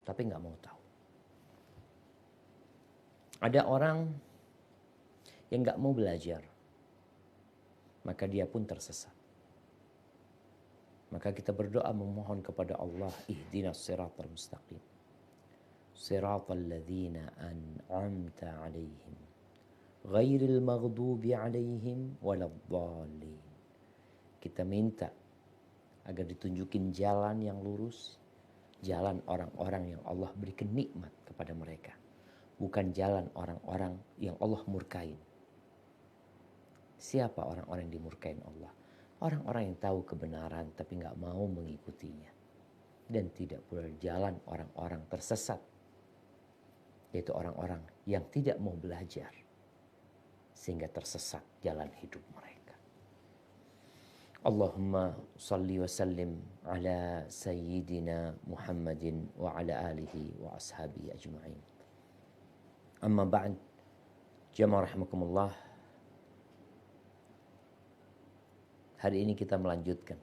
tapi nggak mau tahu. Ada orang yang nggak mau belajar, maka dia pun tersesat. Maka kita berdoa memohon kepada Allah, ihdinas siratal mustaqim, siratal ladzina an'amta alaihim, ghairil maghdubi alaihim waladdallin. Kita minta agar ditunjukin jalan yang lurus, jalan orang-orang yang Allah berikan nikmat kepada mereka, bukan jalan orang-orang yang Allah murkain. Siapa orang-orang yang dimurkain Allah? Orang-orang yang tahu kebenaran tapi nggak mau mengikutinya. Dan tidak pula jalan orang-orang tersesat, yaitu orang-orang yang tidak mau belajar sehingga tersesat jalan hidup mereka. Allahumma salli wa sallim ala sayyidina Muhammadin wa ala alihi wa ashabihi ajma'in. Amma ba'd, jamaah rahimakumullah. Hari ini kita melanjutkan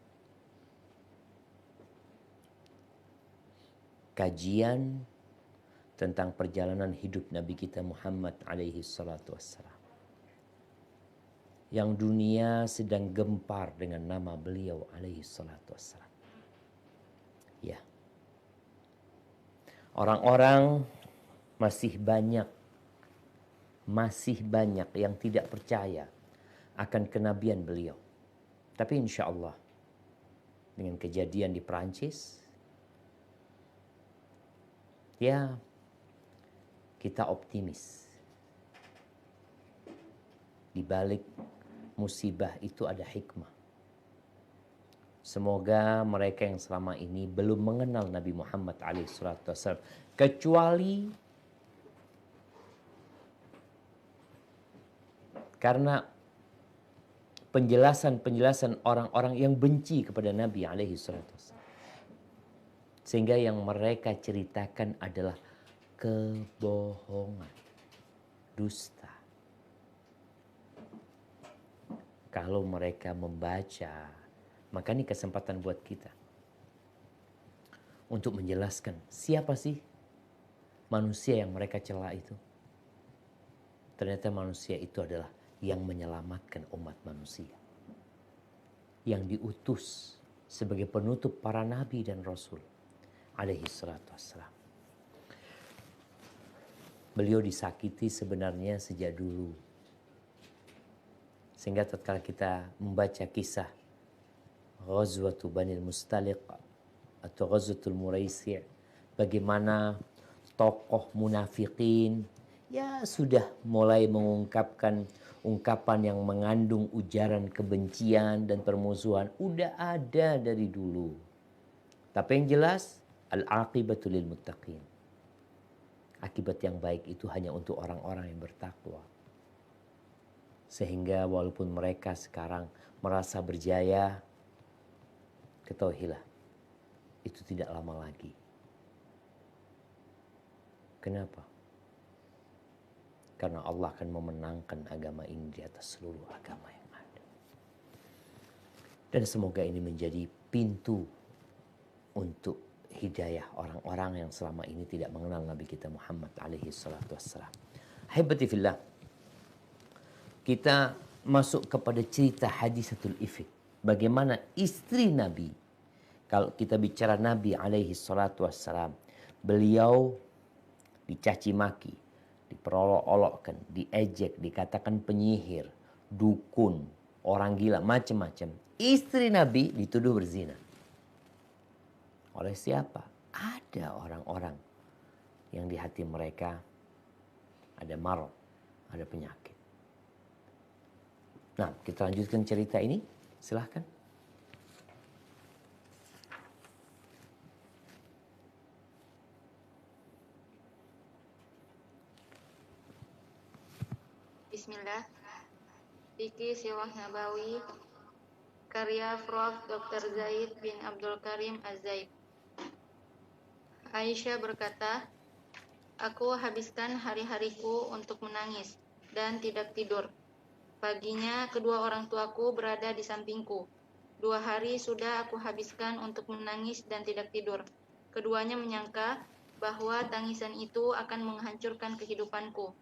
kajian tentang perjalanan hidup Nabi kita Muhammad alaihi salatu wassalam, yang dunia sedang gempar dengan nama beliau alaihi salatu wassalam. Ya, orang-orang masih banyak yang tidak percaya akan kenabian beliau. Tapi insya Allah dengan kejadian di Perancis, ya kita optimis. Di balik musibah itu ada hikmah. Semoga mereka yang selama ini belum mengenal Nabi Muhammad SAW, kecuali karena penjelasan orang-orang yang benci kepada Nabi SAW, sehingga yang mereka ceritakan adalah kebohongan, dusta. Kalau mereka membaca, maka ini kesempatan buat kita untuk menjelaskan siapa sih manusia yang mereka cela itu. Ternyata manusia itu adalah yang menyelamatkan umat manusia, yang diutus sebagai penutup para nabi dan rasul alaihi salatu wassalam. Beliau disakiti sebenarnya sejak dulu, sehingga tatkala kita membaca kisah Ghazwatu Banil Mustaliq atau Ghazwatul Muraisi', bagaimana tokoh munafikin ya sudah mulai mengungkapkan ungkapan yang mengandung ujaran kebencian dan permusuhan, udah ada dari dulu. Tapi yang jelas, al-aqibatu lil muttaqin. Akibat yang baik itu hanya untuk orang-orang yang bertakwa. Sehingga walaupun mereka sekarang merasa berjaya, ketahuilah, itu tidak lama lagi. Kenapa? Karena Allah akan memenangkan agama ini di atas seluruh agama yang ada. Dan semoga ini menjadi pintu untuk hidayah orang-orang yang selama ini tidak mengenal Nabi kita Muhammad alaihi salatu wassalam. Haibati fillah, kita masuk kepada cerita hadisatul ifk. Bagaimana istri Nabi, kalau kita bicara Nabi alaihi salatu wassalam, beliau dicaci maki, diperolok-olokkan, diejek, dikatakan penyihir, dukun, orang gila, macam-macam. Istri Nabi dituduh berzina. Oleh siapa? Ada orang-orang yang di hati mereka ada marad, ada penyakit. Nah, kita lanjutkan cerita ini. Silahkan. Bismillah. Fikih Sirah Nabawi, karya Prof. Dr. Zaid bin Abdul Karim Az-Zaid. Aisyah berkata, aku habiskan hari-hariku untuk menangis dan tidak tidur. Paginya kedua orang tuaku berada di sampingku. 2 hari sudah aku habiskan untuk menangis dan tidak tidur. Keduanya menyangka bahwa tangisan itu akan menghancurkan kehidupanku.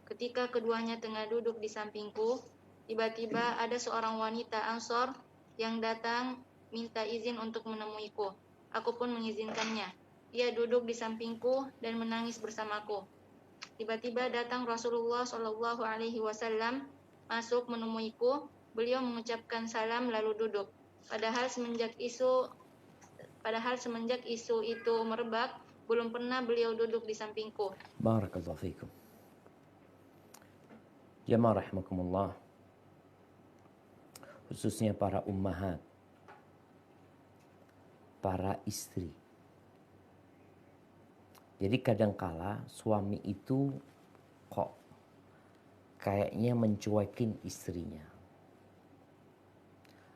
Ketika keduanya tengah duduk di sampingku, tiba-tiba ada seorang wanita Ansor yang datang minta izin untuk menemuiku. Aku pun mengizinkannya. Ia duduk di sampingku dan menangis bersamaku. Tiba-tiba datang Rasulullah Shallallahu Alaihi Wasallam masuk menemuiku. Beliau mengucapkan salam lalu duduk. Padahal semenjak isu itu merebak, belum pernah beliau duduk di sampingku. Barakallahu fikum. Jamaah rahimakumullah. Khususnya para ummahat, para istri. Jadi kadangkala suami itu kok kayaknya mencuekin istrinya.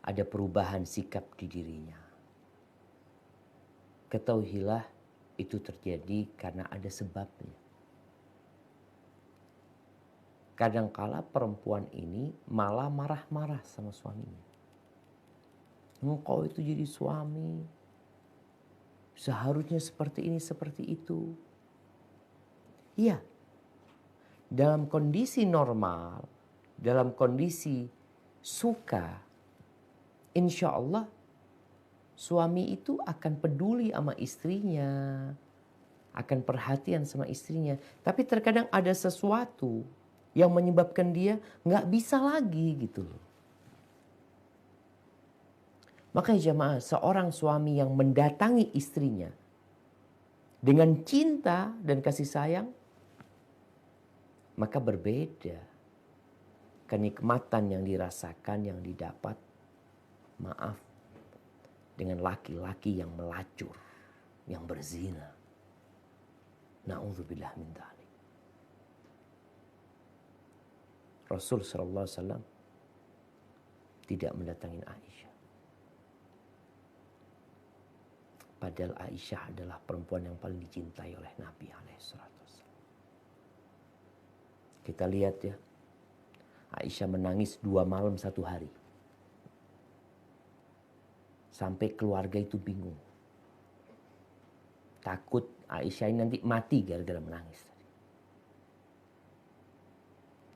Ada perubahan sikap di dirinya. Ketahuilah itu terjadi karena ada sebabnya. Kadangkala perempuan ini malah marah-marah sama suaminya. Engkau itu jadi suami, seharusnya seperti ini, seperti itu. Iya, dalam kondisi normal, dalam kondisi suka, insya Allah suami itu akan peduli sama istrinya, akan perhatian sama istrinya. Tapi terkadang ada sesuatu yang menyebabkan dia nggak bisa lagi gitu loh. Makanya jamaah, seorang suami yang mendatangi istrinya dengan cinta dan kasih sayang, maka berbeda kenikmatan yang dirasakan, yang didapat, maaf, dengan laki-laki yang melacur, yang berzina. Na'udzubillah min dzalik. Rasul sallallahu alaihi wasallam tidak mendatangi Aisyah. Padahal Aisyah adalah perempuan yang paling dicintai oleh Nabi alaihissalam. Kita lihat ya, Aisyah menangis 2 malam 1 hari. Sampai keluarga itu bingung. Takut Aisyah ini nanti mati gara-gara menangis.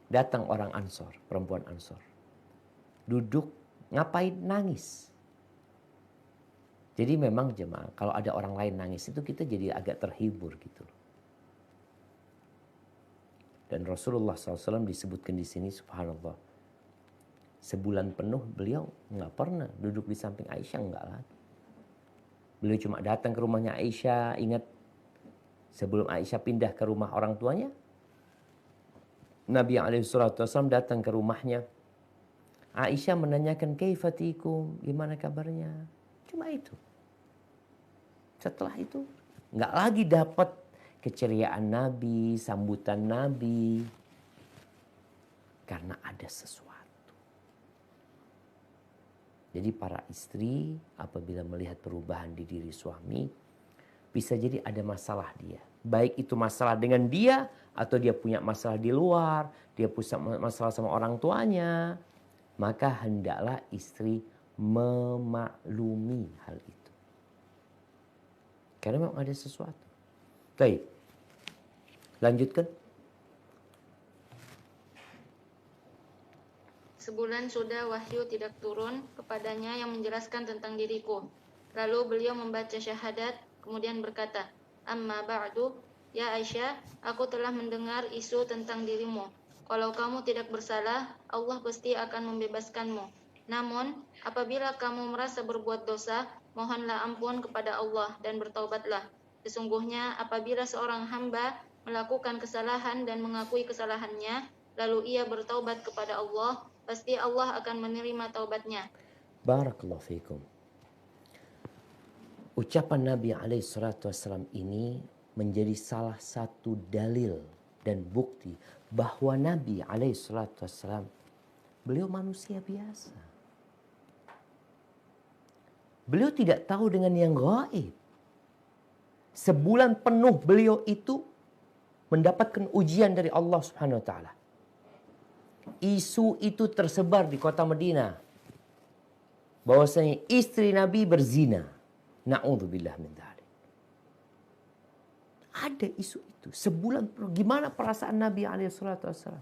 Datang orang Ansor, perempuan Ansor. Duduk, ngapain nangis? Jadi memang jemaah, kalau ada orang lain nangis itu kita jadi agak terhibur gitu loh. Dan Rasulullah SAW disebutkan di sini, subhanallah. Sebulan penuh beliau nggak pernah duduk di samping Aisyah, nggak lagi. Beliau cuma datang ke rumahnya Aisyah, ingat sebelum Aisyah pindah ke rumah orang tuanya, Nabi SAW datang ke rumahnya. Aisyah menanyakan, kaifatikum, gimana kabarnya? Cuma itu. Setelah itu nggak lagi dapat keceriaan Nabi, sambutan Nabi. Karena ada sesuatu. Jadi para istri apabila melihat perubahan di diri suami, bisa jadi ada masalah dia. Baik itu masalah dengan dia, atau dia punya masalah di luar, dia punya masalah sama orang tuanya. Maka hendaklah istri memaklumi hal itu. Karena memang ada sesuatu. Baik. Lanjutkan. Sebulan sudah wahyu tidak turun kepadanya yang menjelaskan tentang diriku. Lalu beliau membaca syahadat, kemudian berkata, Amma ba'du, ya Aisyah, aku telah mendengar isu tentang dirimu. Kalau kamu tidak bersalah, Allah pasti akan membebaskanmu. Namun, apabila kamu merasa berbuat dosa, mohonlah ampun kepada Allah dan bertaubatlah. Sesungguhnya apabila seorang hamba melakukan kesalahan dan mengakui kesalahannya, lalu ia bertaubat kepada Allah, pasti Allah akan menerima taubatnya. Barakallahu fikum. Ucapan Nabi SAW ini menjadi salah satu dalil dan bukti bahwa Nabi SAW beliau manusia biasa. Beliau tidak tahu dengan yang gaib. Sebulan penuh beliau itu mendapatkan ujian dari Allah Subhanahu wa taala. Isu itu tersebar di kota Madinah bahwasanya istri Nabi berzina. Na'udzubillah min dzalik. Ada isu itu. Sebulan penuh. Gimana perasaan Nabi SAW?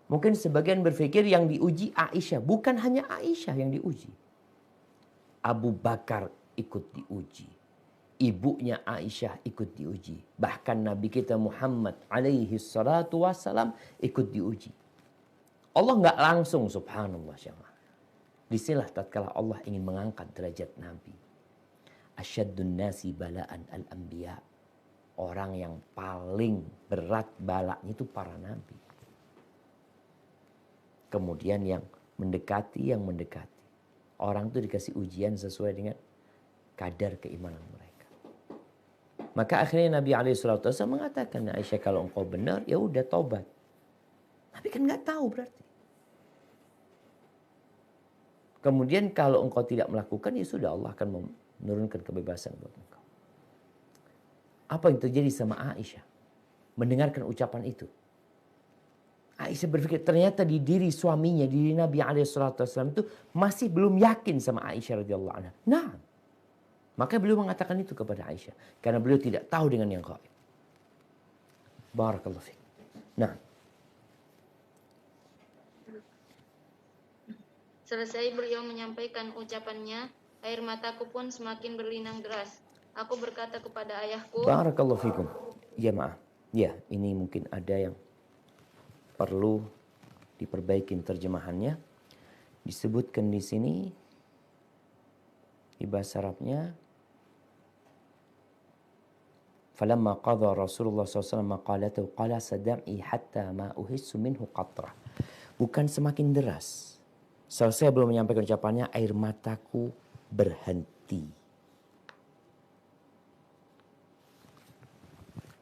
Mungkin sebagian berpikir yang diuji Aisyah. Bukan hanya Aisyah yang diuji. Abu Bakar ikut diuji. Ibunya Aisyah ikut diuji. Bahkan Nabi kita Muhammad alaihi salatu wassalam ikut diuji. Allah nggak langsung, subhanallah syamah. Disinilah tatkala Allah ingin mengangkat derajat Nabi. Asyaddun nasi bala'an al-anbiya. Orang yang paling berat balaknya itu para nabi. Kemudian yang mendekati. Orang itu dikasih ujian sesuai dengan kadar keimanan mereka. Maka akhirnya Nabi SAW mengatakan, Aisyah kalau engkau benar, ya udah tobat. Nabi kan nggak tahu berarti. Kemudian kalau engkau tidak melakukan, ya sudah Allah akan menurunkan kebebasan buat engkau. Apa yang terjadi sama Aisyah? Mendengarkan ucapan itu. Aisyah berpikir ternyata di diri suaminya, diri Nabi SAW itu masih belum yakin sama Aisyah radhiyallahu anha. Nah, maka beliau mengatakan itu kepada Aisyah. Karena beliau tidak tahu dengan yang gaib. Barakallahu fiik. Nah. Selesai beliau menyampaikan ucapannya, air mataku pun semakin berlinang deras. Aku berkata kepada ayahku. Barakallahu fikum. Ya maaf. Ya, ini mungkin ada yang perlu diperbaikin terjemahannya. Disebutkan di sini di bahasa Arabnya, falamma qadha Rasulullah SAW maqalatahu qala sadam'i hatta ma uhissu minhu qatrah. Bukan semakin deras. Selesai belum menyampaikan ucapannya, air mataku berhenti.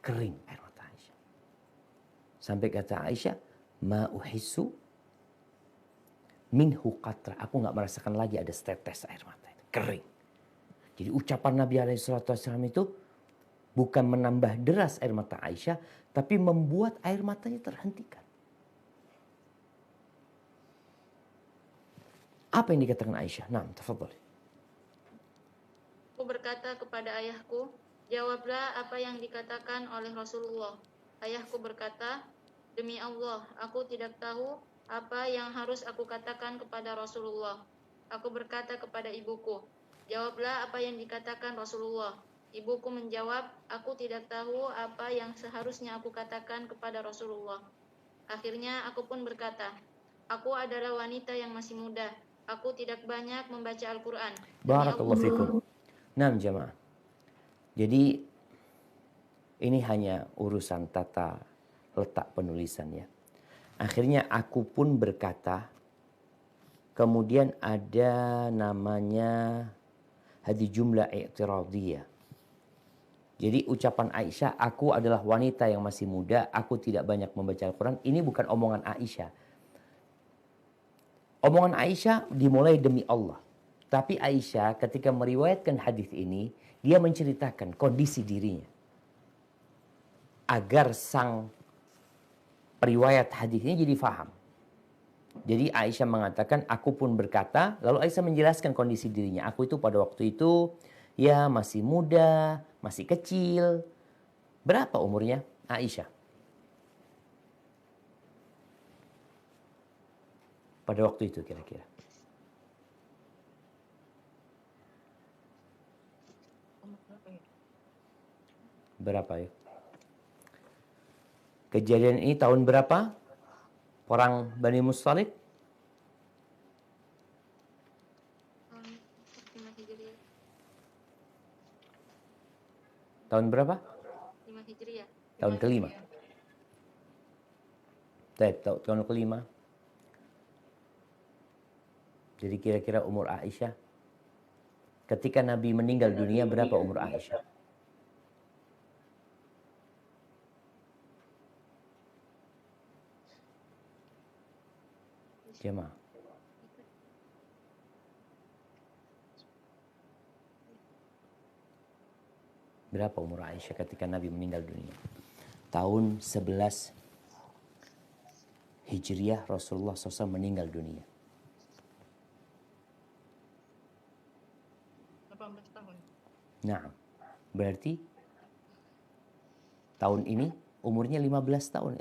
Kering air mata Aisyah. Sampai kata Aisyah, ma uhissu minhu qatra. Aku nggak merasakan lagi ada setetes air mata itu. Kering. Jadi ucapan Nabi SAW itu bukan menambah deras air mata Aisyah, tapi membuat air matanya terhentikan. Apa yang dikatakan Aisyah? Nah, tafadhal. Aku berkata kepada ayahku, jawablah apa yang dikatakan oleh Rasulullah. Ayahku berkata, demi Allah, aku tidak tahu apa yang harus aku katakan kepada Rasulullah. Aku berkata kepada ibuku, jawablah apa yang dikatakan Rasulullah. Ibuku menjawab, aku tidak tahu apa yang seharusnya aku katakan kepada Rasulullah. Akhirnya aku pun berkata, aku adalah wanita yang masih muda. Aku tidak banyak membaca Al-Quran. Barakallahu fikum. Nah, jamaah. Jadi ini hanya urusan tata letak penulisan ya. Akhirnya aku pun berkata, kemudian ada namanya hadhi jumlah i'tiradiyah. Jadi ucapan Aisyah, aku adalah wanita yang masih muda, aku tidak banyak membaca Al-Quran. Ini bukan omongan Aisyah. Omongan Aisyah dimulai demi Allah. Tapi Aisyah ketika meriwayatkan hadis ini, dia menceritakan kondisi dirinya. Agar sang periwayat hadis ini jadi faham. Jadi Aisyah mengatakan, aku pun berkata, lalu Aisyah menjelaskan kondisi dirinya. Aku itu pada waktu itu, ya masih muda, masih kecil. Berapa umurnya Aisyah? Pada waktu itu kira-kira. Berapa ya? Kejadian ini tahun berapa? Perang Bani Mustalik? Tahun berapa? 5 Hijriah. Tahun kelima. Tahun kelima. Jadi kira-kira umur Aisyah. Ketika Nabi meninggal dunia, berapa umur Aisyah? Jemaah. Berapa umur Aisyah ketika Nabi meninggal dunia? Tahun 11 Hijriah Rasulullah SAW meninggal dunia. 18 tahun. Nah, berarti tahun ini umurnya 15 tahun.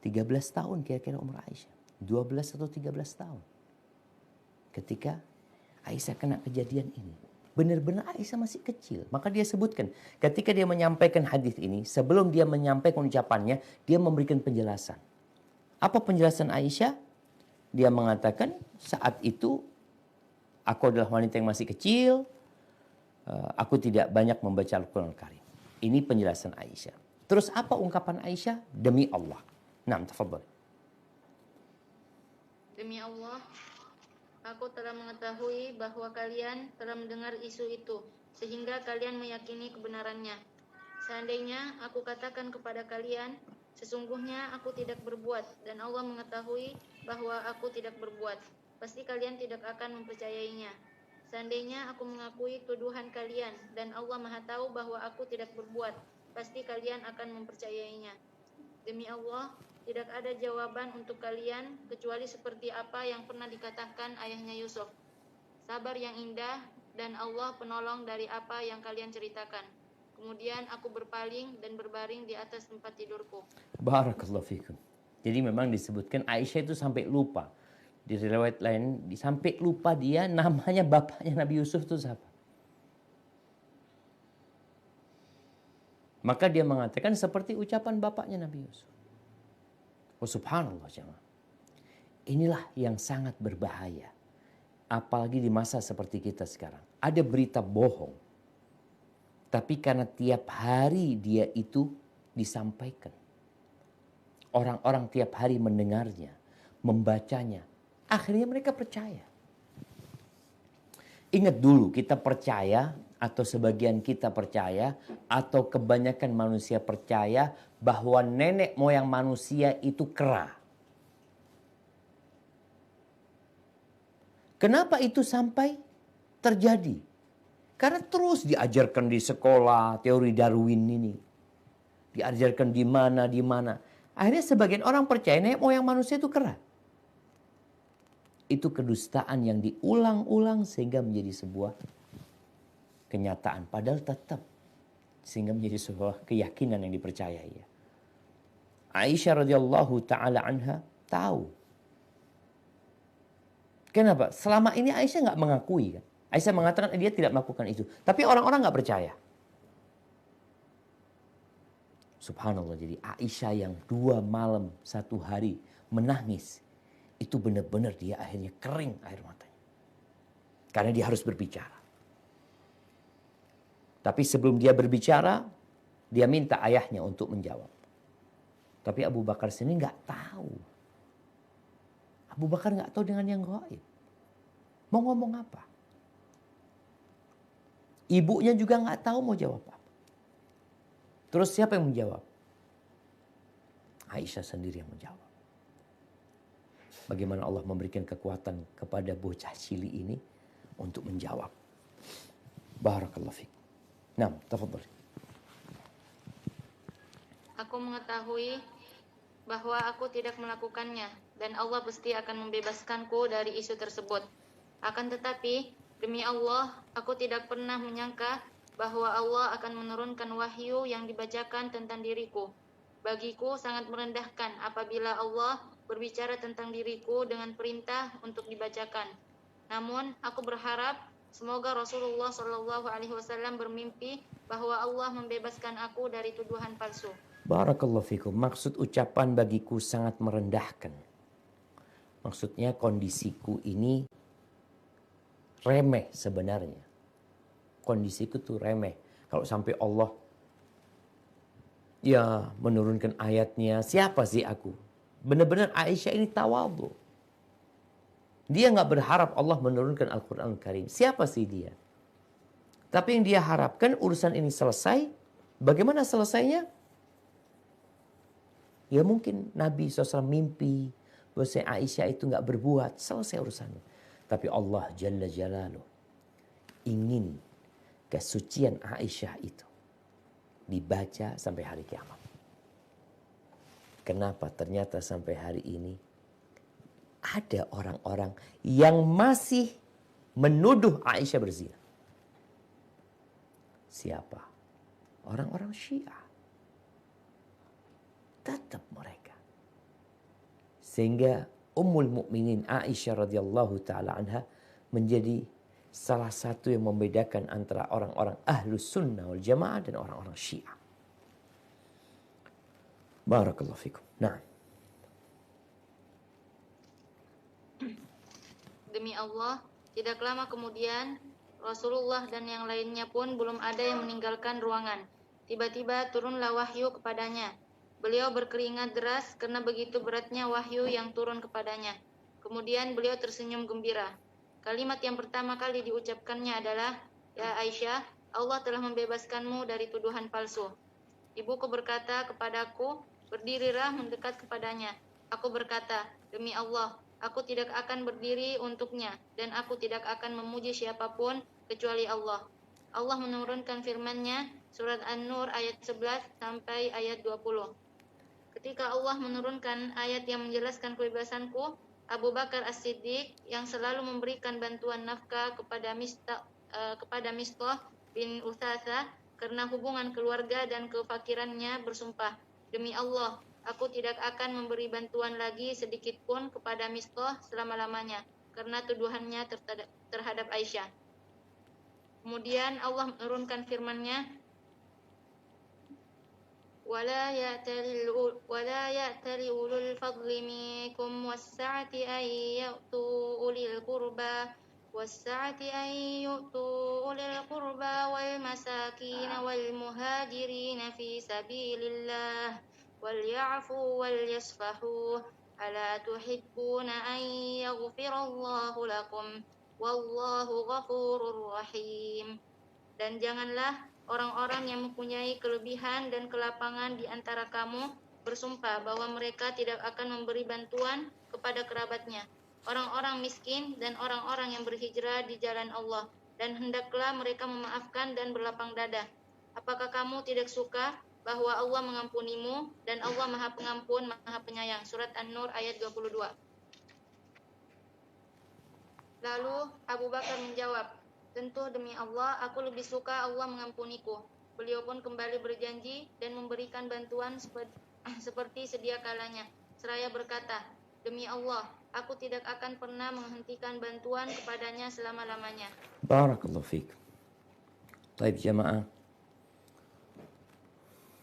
13 tahun kira-kira umur Aisyah. 12 atau 13 tahun. Ketika Aisyah kena kejadian ini. Benar-benar Aisyah masih kecil. Maka dia sebutkan, ketika dia menyampaikan hadis ini, sebelum dia menyampaikan ucapannya, dia memberikan penjelasan. Apa penjelasan Aisyah? Dia mengatakan, saat itu aku adalah wanita yang masih kecil, aku tidak banyak membaca Al-Quran Al-Karim. Ini penjelasan Aisyah. Terus apa ungkapan Aisyah? Demi Allah. Nah, tafadhal. Demi Allah, aku telah mengetahui bahwa kalian telah mendengar isu itu, sehingga kalian meyakini kebenarannya. Seandainya aku katakan kepada kalian, sesungguhnya aku tidak berbuat, dan Allah mengetahui bahwa aku tidak berbuat, pasti kalian tidak akan mempercayainya. Seandainya aku mengakui tuduhan kalian, dan Allah Maha tahu bahwa aku tidak berbuat, pasti kalian akan mempercayainya. Demi Allah, tidak ada jawaban untuk kalian kecuali seperti apa yang pernah dikatakan ayahnya Yusuf. Sabar yang indah dan Allah penolong dari apa yang kalian ceritakan. Kemudian aku berpaling dan berbaring di atas tempat tidurku. Barakallahu fikum. Jadi memang disebutkan Aisyah itu sampai lupa. Di riwayat lain sampai lupa dia namanya bapaknya Nabi Yusuf itu siapa. Maka dia mengatakan seperti ucapan bapaknya Nabi Yusuf. Oh subhanallah jemaah. Inilah yang sangat berbahaya. Apalagi di masa seperti kita sekarang. Ada berita bohong. Tapi karena tiap hari dia itu disampaikan. Orang-orang tiap hari mendengarnya, membacanya. Akhirnya mereka percaya. Ingat dulu kita percaya atau sebagian kita percaya atau kebanyakan manusia percaya bahwa nenek moyang manusia itu kera. Kenapa itu sampai terjadi? Karena terus diajarkan di sekolah teori Darwin ini. Diajarkan di mana. Akhirnya sebagian orang percaya nenek moyang manusia itu kera. Itu kedustaan yang diulang-ulang sehingga menjadi sebuah kenyataan. Padahal tetap sehingga menjadi sebuah keyakinan yang dipercayai. Aisyah radhiyallahu taala anha tahu. Kenapa? Selama ini Aisyah nggak mengakui kan. Aisyah mengatakan dia tidak melakukan itu. Tapi orang-orang nggak percaya. Subhanallah, jadi Aisyah yang 2 malam 1 hari menangis. Itu benar-benar dia akhirnya kering air matanya. Karena dia harus berbicara. Tapi sebelum dia berbicara, dia minta ayahnya untuk menjawab. Tapi Abu Bakar sendiri nggak tahu. Abu Bakar nggak tahu dengan yang gaib. Mau ngomong apa? Ibunya juga nggak tahu mau jawab apa. Terus siapa yang menjawab? Aisyah sendiri yang menjawab. Bagaimana Allah memberikan kekuatan kepada bocah cilik ini untuk menjawab. Barakallahu fiik. Nah, tafadhal. Aku mengetahui bahwa aku tidak melakukannya dan Allah pasti akan membebaskanku dari isu tersebut. Akan tetapi, demi Allah, aku tidak pernah menyangka bahwa Allah akan menurunkan wahyu yang dibacakan tentang diriku. Bagiku sangat merendahkan apabila Allah berbicara tentang diriku dengan perintah untuk dibacakan. Namun, aku berharap semoga Rasulullah SAW bermimpi bahwa Allah membebaskan aku dari tuduhan palsu. Barakallahu fikum. Maksud ucapan bagiku sangat merendahkan. Maksudnya kondisiku ini remeh sebenarnya. Kondisiku tuh remeh. Kalau sampai Allah ya menurunkan ayatnya, siapa sih aku? Benar-benar Aisyah ini tawadhu. Dia nggak berharap Allah menurunkan Al-Quran Al-Karim. Siapa sih dia? Tapi yang dia harapkan urusan ini selesai. Bagaimana selesainya? Ya mungkin Nabi SAW mimpi bahwa Aisyah itu nggak berbuat. Selesai urusannya. Tapi Allah Jalla Jalaluh ingin kesucian Aisyah itu dibaca sampai hari kiamat. Kenapa ternyata sampai hari ini ada orang-orang yang masih menuduh Aisyah berzina. Siapa? orang-orang Syiah. Tetap mereka. Sehingga Ummul Mukminin Aisyah radhiyallahu taala anha menjadi salah satu yang membedakan antara orang-orang Ahlus Sunnah wal Jamaah dan orang-orang Syiah. Barakallahu fikum. Nah. Demi Allah, tidak lama kemudian Rasulullah dan yang lainnya pun belum ada yang meninggalkan ruangan. Tiba-tiba turunlah wahyu kepadanya. Beliau berkeringat deras karena begitu beratnya wahyu yang turun kepadanya. Kemudian beliau tersenyum gembira. Kalimat yang pertama kali diucapkannya adalah, "Ya Aisyah, Allah telah membebaskanmu dari tuduhan palsu." Ibuku berkata kepadaku, "Berdirilah mendekat kepadanya." Aku berkata, "Demi Allah, aku tidak akan berdiri untuknya dan aku tidak akan memuji siapapun kecuali Allah." Allah menurunkan firman-Nya, surat An-Nur ayat 11 sampai ayat 20. Ketika Allah menurunkan ayat yang menjelaskan kebebasanku, Abu Bakar As-Siddiq yang selalu memberikan bantuan nafkah kepada Mistah bin Utsatsa karena hubungan keluarga dan kefakirannya bersumpah, "Demi Allah, aku tidak akan memberi bantuan lagi sedikit pun kepada Mistah selama-lamanya karena tuduhannya terhadap Aisyah." Kemudian Allah menurunkan firman-Nya, ولا يأتل أولو الفضل منكم والسعة أن يؤتوا أولي القربى والمساكين والمهاجرين في سبيل الله وليعفوا وليصفحوا ألا تحبون أن يغفر الله لكم والله غفور رحيم. Dan janganlah orang-orang yang mempunyai kelebihan dan kelapangan di antara kamu bersumpah bahwa mereka tidak akan memberi bantuan kepada kerabatnya, orang-orang miskin dan orang-orang yang berhijrah di jalan Allah, dan hendaklah mereka memaafkan dan berlapang dada. Apakah kamu tidak suka bahwa Allah mengampunimu dan Allah Maha Pengampun, Maha Penyayang? Surat An-Nur ayat 22. Lalu Abu Bakar menjawab, "Tentu demi Allah, aku lebih suka Allah mengampuniku." Beliau pun kembali berjanji dan memberikan bantuan seperti sedia kalanya. Seraya berkata, "Demi Allah, aku tidak akan pernah menghentikan bantuan kepadanya selama-lamanya." Barakallahu fiik. Baik jamaah.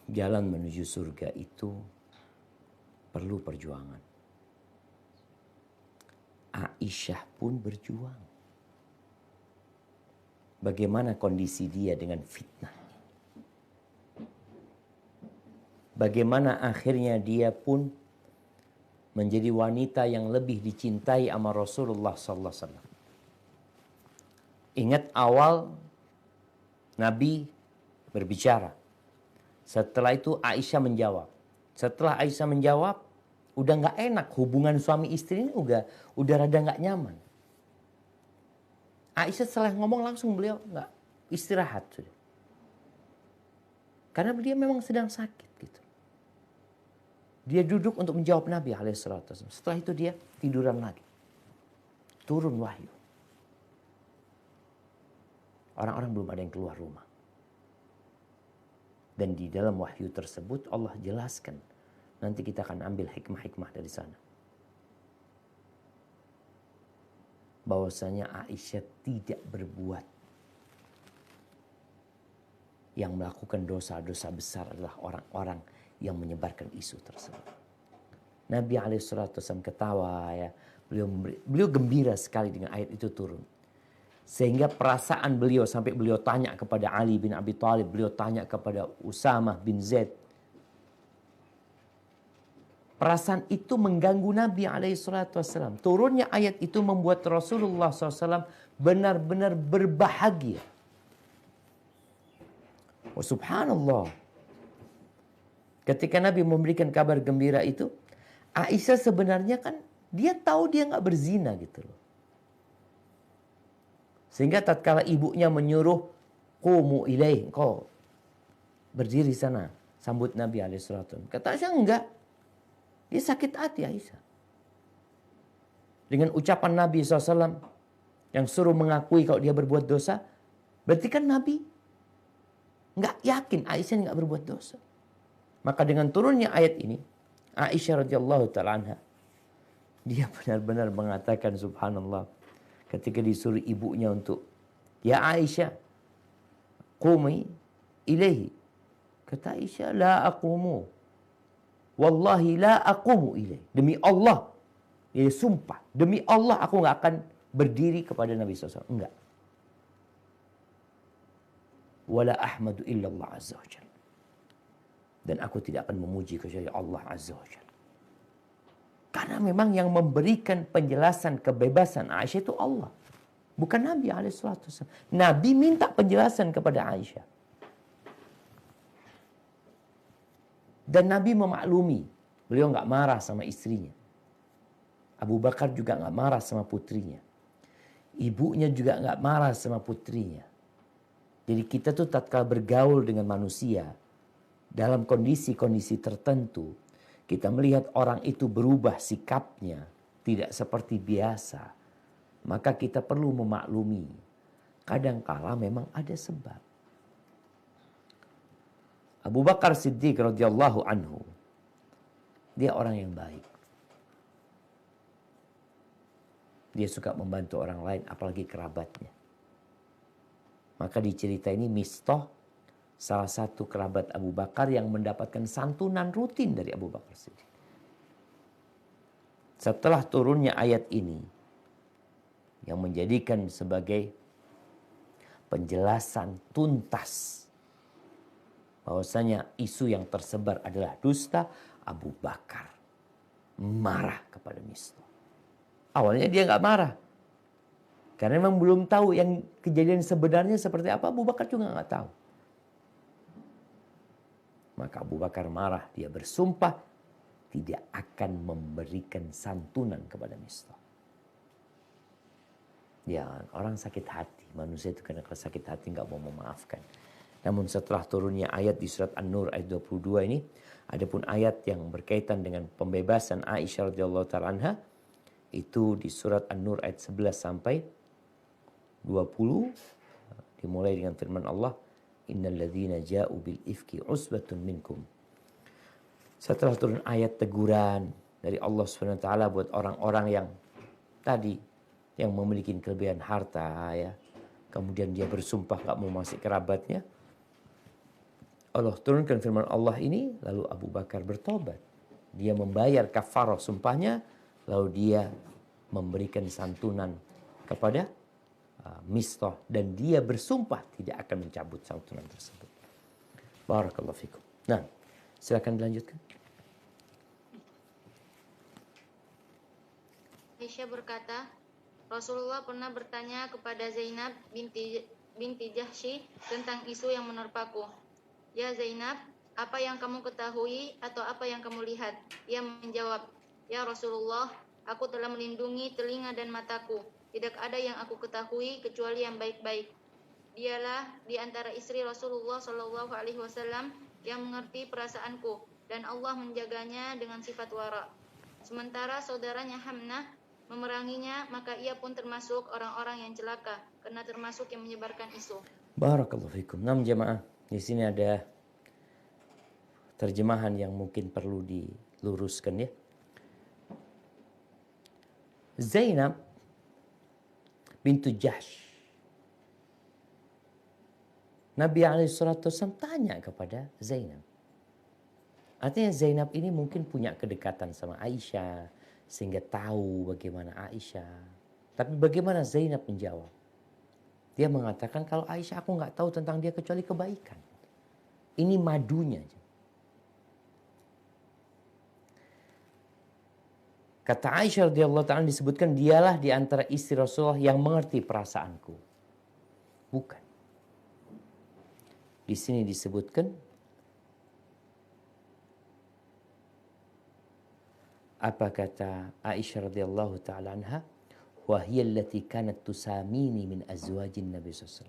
Jalan menuju surga itu perlu perjuangan. Aisyah pun berjuang. Bagaimana kondisi dia dengan fitnah. Bagaimana akhirnya dia pun menjadi wanita yang lebih dicintai sama Rasulullah sallallahu alaihi wasallam. Ingat awal Nabi berbicara. Setelah itu Aisyah menjawab. Setelah Aisyah menjawab, udah nggak enak, hubungan suami istri ini udah rada nggak nyaman. Aisyah setelah ngomong langsung beliau nggak istirahat sudah. Karena dia memang sedang sakit gitu. Dia duduk untuk menjawab Nabi alaihissalatu wassalam. Setelah itu dia tiduran lagi. Turun wahyu. Orang-orang belum ada yang keluar rumah. Dan di dalam wahyu tersebut Allah jelaskan. Nanti kita akan ambil hikmah-hikmah dari sana. Bahwasanya Aisyah tidak berbuat. Yang melakukan dosa-dosa besar adalah orang-orang yang menyebarkan isu tersebut. Nabi SAW ketawa ya. Beliau gembira sekali dengan ayat itu turun. Sehingga perasaan beliau sampai beliau tanya kepada Ali bin Abi Thalib, beliau tanya kepada Usamah bin Zaid. Perasaan itu mengganggu Nabi SAW. Turunnya ayat itu membuat Rasulullah SAW benar-benar berbahagia. Oh, subhanallah. Ketika Nabi memberikan kabar gembira itu, Aisyah sebenarnya kan dia tahu dia nggak berzina gitu loh. Sehingga tatkala ibunya menyuruh, "Qumu ilaih," kau berdiri sana, sambut Nabi SAW. Kata Aisyah enggak. Dia sakit hati Aisyah. Dengan ucapan Nabi SAW yang suruh mengakui kalau dia berbuat dosa, berarti kan Nabi Nggak yakin Aisyah nggak berbuat dosa. Maka dengan turunnya ayat ini, Aisyah radhiyallahu taala anha, dia benar-benar mengatakan subhanallah ketika disuruh ibunya untuk, ya Aisyah, qumi ilaihi. Kata Aisyah, la aqumu. Wallahi la aqumu ilaihi. Demi Allah, dia sumpah, demi Allah aku nggak akan berdiri kepada Nabi SAW. Enggak. Wala ahmadu illallah azza wa jalla. Dan aku tidak akan memuji kecuali Allah azza wa jalla. Karena memang yang memberikan penjelasan kebebasan Aisyah itu Allah. Bukan Nabi SAW. Nabi minta penjelasan kepada Aisyah. Dan Nabi memaklumi. Beliau nggak marah sama istrinya. Abu Bakar juga nggak marah sama putrinya. Ibunya juga nggak marah sama putrinya. Jadi kita tuh tatkala bergaul dengan manusia dalam kondisi-kondisi tertentu, kita melihat orang itu berubah sikapnya, tidak seperti biasa, maka kita perlu memaklumi. Kadangkala memang ada sebab. Abu Bakar Siddiq radhiyallahu anhu, dia orang yang baik. Dia suka membantu orang lain, apalagi kerabatnya. Maka di cerita ini Mistah, salah satu kerabat Abu Bakar yang mendapatkan santunan rutin dari Abu Bakar Siddiq. Setelah turunnya ayat ini, yang menjadikan sebagai penjelasan tuntas bahwasanya isu yang tersebar adalah dusta, Abu Bakar marah kepada Mistah. Awalnya dia nggak marah. Karena memang belum tahu yang kejadian sebenarnya seperti apa, Abu Bakar juga nggak tahu. Maka Abu Bakar marah, dia bersumpah tidak akan memberikan santunan kepada Mistah. Ya, orang sakit hati, manusia itu karena sakit hati nggak mau memaafkan. Namun setelah turunnya ayat di surat An-Nur ayat 22 ini, adapun ayat yang berkaitan dengan pembebasan Aisyah radhiyallahu taala anha, itu di surat An-Nur ayat 11 sampai 20, dimulai dengan firman Allah, innal ladzina ja'u bil ifki usbatun minkum. Setelah turun ayat teguran dari Allah Subhanahu wa taala buat orang-orang yang tadi yang memiliki kelebihan harta ya, kemudian dia bersumpah enggak mau masuk kerabatnya. Allah turunkan firman Allah ini, lalu Abu Bakar bertobat. Dia membayar kafarah sumpahnya, lalu dia memberikan santunan kepada Mistah, dan dia bersumpah tidak akan mencabut santunan tersebut. Barakallahu fikum. Nah, silakan dilanjutkan. Aisyah berkata, Rasulullah pernah bertanya kepada Zainab binti Jahsy tentang isu yang menerpaku. Ya Zainab, apa yang kamu ketahui atau apa yang kamu lihat? Ia menjawab, ya Rasulullah, aku telah melindungi telinga dan mataku. Tidak ada yang aku ketahui kecuali yang baik-baik. Dialah di antara istri Rasulullah Shallallahu Alaihi Wasallam yang mengerti perasaanku, dan Allah menjaganya dengan sifat wara. Sementara saudaranya Hamnah memeranginya, maka ia pun termasuk orang-orang yang celaka, karena termasuk yang menyebarkan isu. Barakallahu fikum. Nah, jemaah, di sini ada terjemahan yang mungkin perlu diluruskan ya. Zainab bintu Jahsh, Nabi SAW tanya kepada Zainab. Artinya Zainab ini mungkin punya kedekatan sama Aisyah, sehingga tahu bagaimana Aisyah. Tapi bagaimana Zainab menjawab? Dia mengatakan, kalau Aisyah aku nggak tahu tentang dia kecuali kebaikan. Ini madunya. Kata Aisyah radhiyallahu ta'ala disebutkan, dialah di antara istri Rasulullah yang mengerti perasaanku. Bukan. Di sini disebutkan, apa kata Aisyah radhiyallahu ta'ala anha? Wa hiya allati kanat tusamini min azwajin Nabi SAW.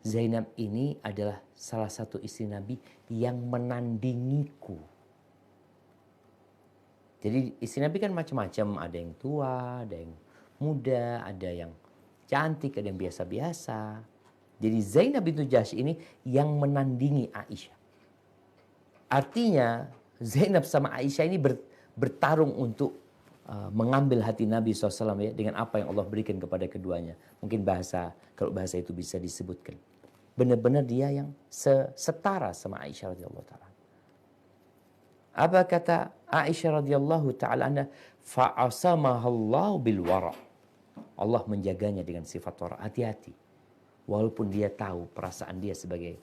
Zainab ini adalah salah satu istri Nabi yang menandingiku. Jadi istri Nabi kan macam-macam, ada yang tua, ada yang muda, ada yang cantik, ada yang biasa-biasa. Jadi Zainab bintu Jahsy ini yang menandingi Aisyah. Artinya Zainab sama Aisyah ini bertarung untuk mengambil hati Nabi SAW ya, dengan apa yang Allah berikan kepada keduanya. Mungkin kalau bahasa itu bisa disebutkan. Benar-benar dia yang setara sama Aisyah radhiyallahu ta'ala. Apa kata Aisyah radhiyallahu ta'ala anha? Fa'asamahallahu bil wara'. Allah menjaganya dengan sifat wara', hati-hati. Walaupun dia tahu perasaan dia sebagai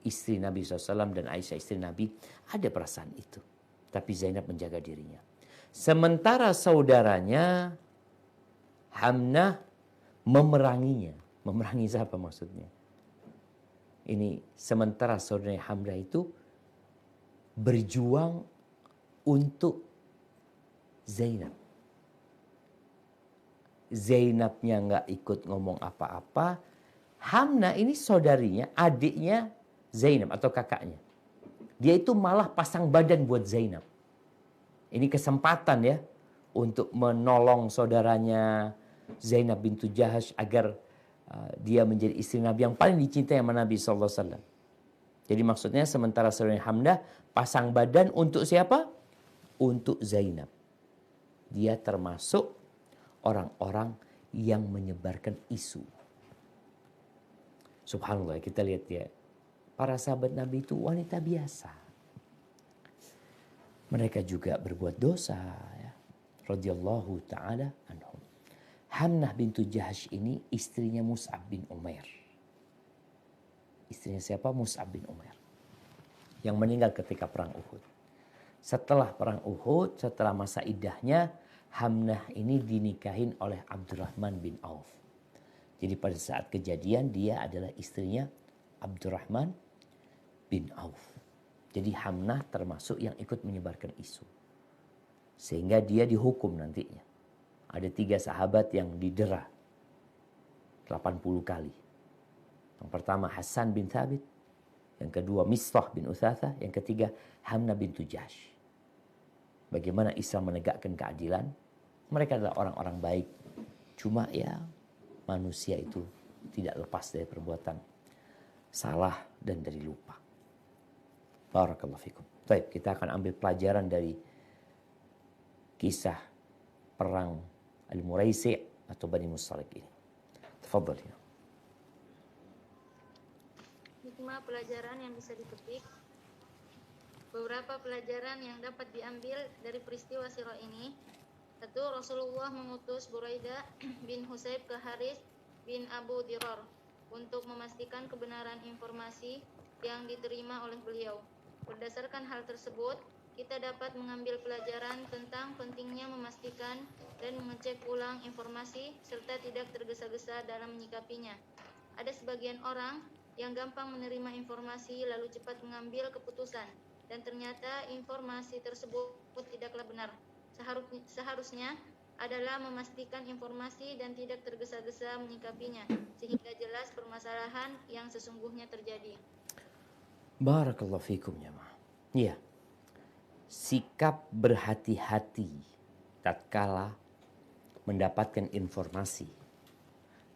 istri Nabi SAW dan Aisyah istri Nabi, ada perasaan itu. Tapi Zainab menjaga dirinya. Sementara saudaranya Hamnah memeranginya. Memerangi siapa maksudnya? Ini sementara saudaranya Hamnah itu berjuang untuk Zainab. Zainabnya nggak ikut ngomong apa-apa. Hamnah ini saudarinya, adiknya Zainab atau kakaknya. Dia itu malah pasang badan buat Zainab. Ini kesempatan ya untuk menolong saudaranya Zainab bintu Jahsy agar dia menjadi istri Nabi yang paling dicintai sama Nabi SAW. Jadi maksudnya sementara saudaranya Hamnah pasang badan untuk siapa? Untuk Zainab. Dia termasuk orang-orang yang menyebarkan isu. Subhanallah, kita lihat ya. Para sahabat Nabi itu wanita biasa. Mereka juga berbuat dosa ya. Radhiyallahu ta'ala anhum. Hamnah bintu Jahsy ini istrinya Mus'ab bin Umair. Istrinya siapa? Mus'ab bin Umair. Yang meninggal ketika perang Uhud. Setelah perang Uhud, setelah masa iddahnya, Hamnah ini dinikahin oleh Abdurrahman bin Auf. Jadi pada saat kejadian dia adalah istrinya Abdurrahman bin Auf. Jadi Hamnah termasuk yang ikut menyebarkan isu. Sehingga dia dihukum nantinya. Ada 3 sahabat yang didera 80 kali. Yang pertama Hasan bin Thabit. Yang kedua Mistah bin Utsatsah. Yang ketiga Hamnah bintu Jahsy. Bagaimana Islam menegakkan keadilan? Mereka adalah orang-orang baik. Cuma ya manusia itu tidak lepas dari perbuatan salah dan dari lupa. Barakallahu fikum. Baik, kita akan ambil pelajaran dari kisah perang Al-Muraisi' atau Bani Mustaliq ini. Tafadhal ya. Hikmah pelajaran yang bisa dipetik. Beberapa pelajaran yang dapat diambil dari peristiwa sirah ini. 1. Rasulullah mengutus Buraidah bin Husayb ke Harits bin Abu Dirar untuk memastikan kebenaran informasi yang diterima oleh beliau. Berdasarkan hal tersebut, kita dapat mengambil pelajaran tentang pentingnya memastikan dan mengecek ulang informasi serta tidak tergesa-gesa dalam menyikapinya. Ada sebagian orang yang gampang menerima informasi lalu cepat mengambil keputusan dan ternyata informasi tersebut tidaklah benar. Seharusnya adalah memastikan informasi dan tidak tergesa-gesa menyikapinya sehingga jelas permasalahan yang sesungguhnya terjadi. Barakallahu fikum jamaah. Iya. Sikap berhati-hati tatkala mendapatkan informasi.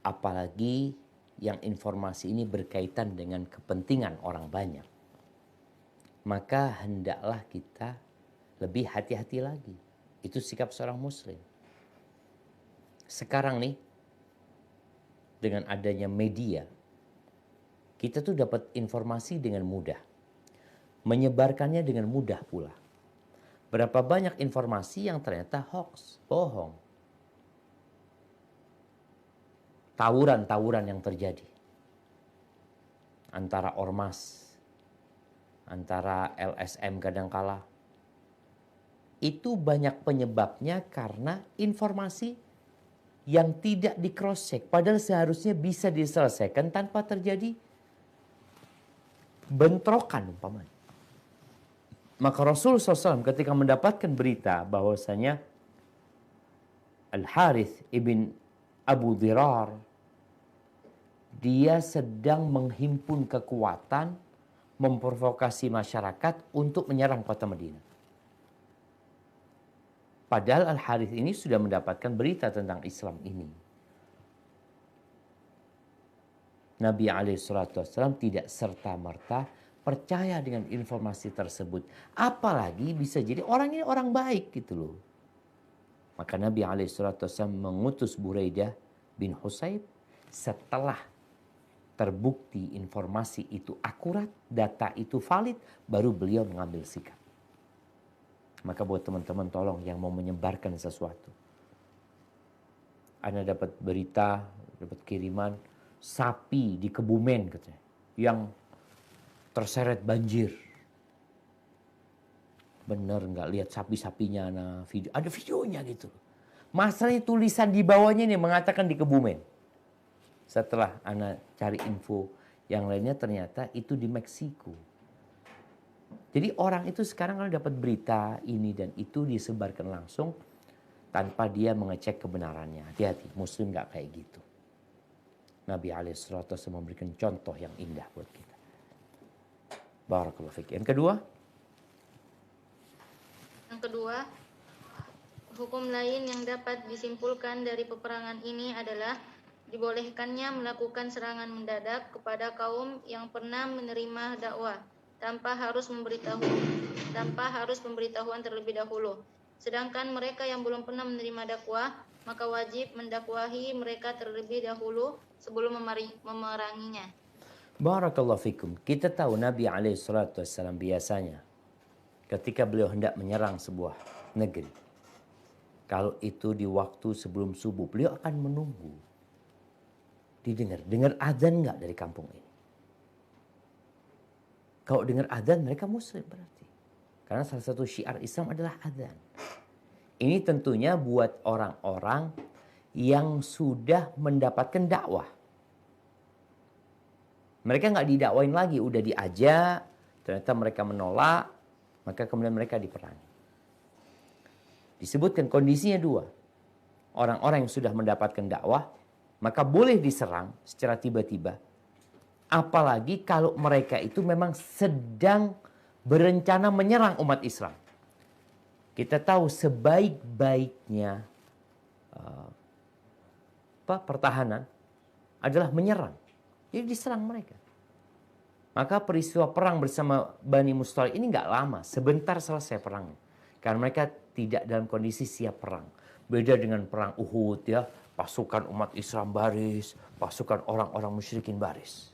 Apalagi yang informasi ini berkaitan dengan kepentingan orang banyak. Maka hendaklah kita lebih hati-hati lagi. Itu sikap seorang muslim. Sekarang nih, dengan adanya media, kita tuh dapat informasi dengan mudah. Menyebarkannya dengan mudah pula. Berapa banyak informasi yang ternyata hoax, bohong. Tawuran-tawuran yang terjadi. Antara ormas, antara LSM kadangkala. Itu banyak penyebabnya karena informasi yang tidak di cross check. Padahal seharusnya bisa diselesaikan tanpa terjadi bentrokan umpamanya. Maka Rasul SAW ketika mendapatkan berita bahwasanya Al-Harith ibn Abu Dirar dia sedang menghimpun kekuatan memprovokasi masyarakat untuk menyerang kota Madinah. Padahal Al-Harith ini sudah mendapatkan berita tentang Islam ini. Nabi SAW tidak serta-merta percaya dengan informasi tersebut. Apalagi bisa jadi orang ini orang baik gitu loh. Maka Nabi SAW mengutus Buraidah bin Husayb setelah terbukti informasi itu akurat, data itu valid, baru beliau mengambil sikap. Maka buat teman-teman tolong yang mau menyebarkan sesuatu. Anda dapat berita, dapat kiriman, sapi di Kebumen katanya, yang terseret banjir. Bener nggak lihat sapi-sapinya, nah video, ada videonya gitu. Masalahnya tulisan di bawahnya ini mengatakan di Kebumen. Setelah Ana cari info yang lainnya ternyata itu di Meksiko. Jadi orang itu sekarang kalau dapat berita ini dan itu disebarkan langsung tanpa dia mengecek kebenarannya. Hati-hati, Muslim nggak kayak gitu. Nabi SAW memberikan contoh yang indah buat kita. Barakallahu fiik. Yang kedua, hukum lain yang dapat disimpulkan dari peperangan ini adalah dibolehkannya melakukan serangan mendadak kepada kaum yang pernah menerima dakwah tanpa harus pemberitahuan terlebih dahulu. Sedangkan mereka yang belum pernah menerima dakwah, maka wajib mendakwahi mereka terlebih dahulu sebelum memeranginya. Barakallahu fikum. Kita tahu Nabi SAW biasanya ketika beliau hendak menyerang sebuah negeri, kalau itu di waktu sebelum subuh, beliau akan menunggu. Dengar adzan nggak dari kampung ini? Kalau dengar adzan, mereka Muslim berarti. Karena salah satu syiar Islam adalah adzan. Ini tentunya buat orang-orang yang sudah mendapatkan dakwah. Mereka nggak didakwain lagi, udah diajak, ternyata mereka menolak, maka kemudian mereka diperangi. Disebutkan kondisinya dua. Orang-orang yang sudah mendapatkan dakwah, maka boleh diserang secara tiba-tiba. Apalagi kalau mereka itu memang sedang berencana menyerang umat Islam. Kita tahu sebaik-baiknya pertahanan adalah menyerang. Jadi diserang mereka. Maka peristiwa perang bersama Bani Mustalik ini nggak lama, sebentar selesai perangnya. Karena mereka tidak dalam kondisi siap perang. Beda dengan perang Uhud ya, pasukan umat Islam baris, pasukan orang-orang musyrikin baris.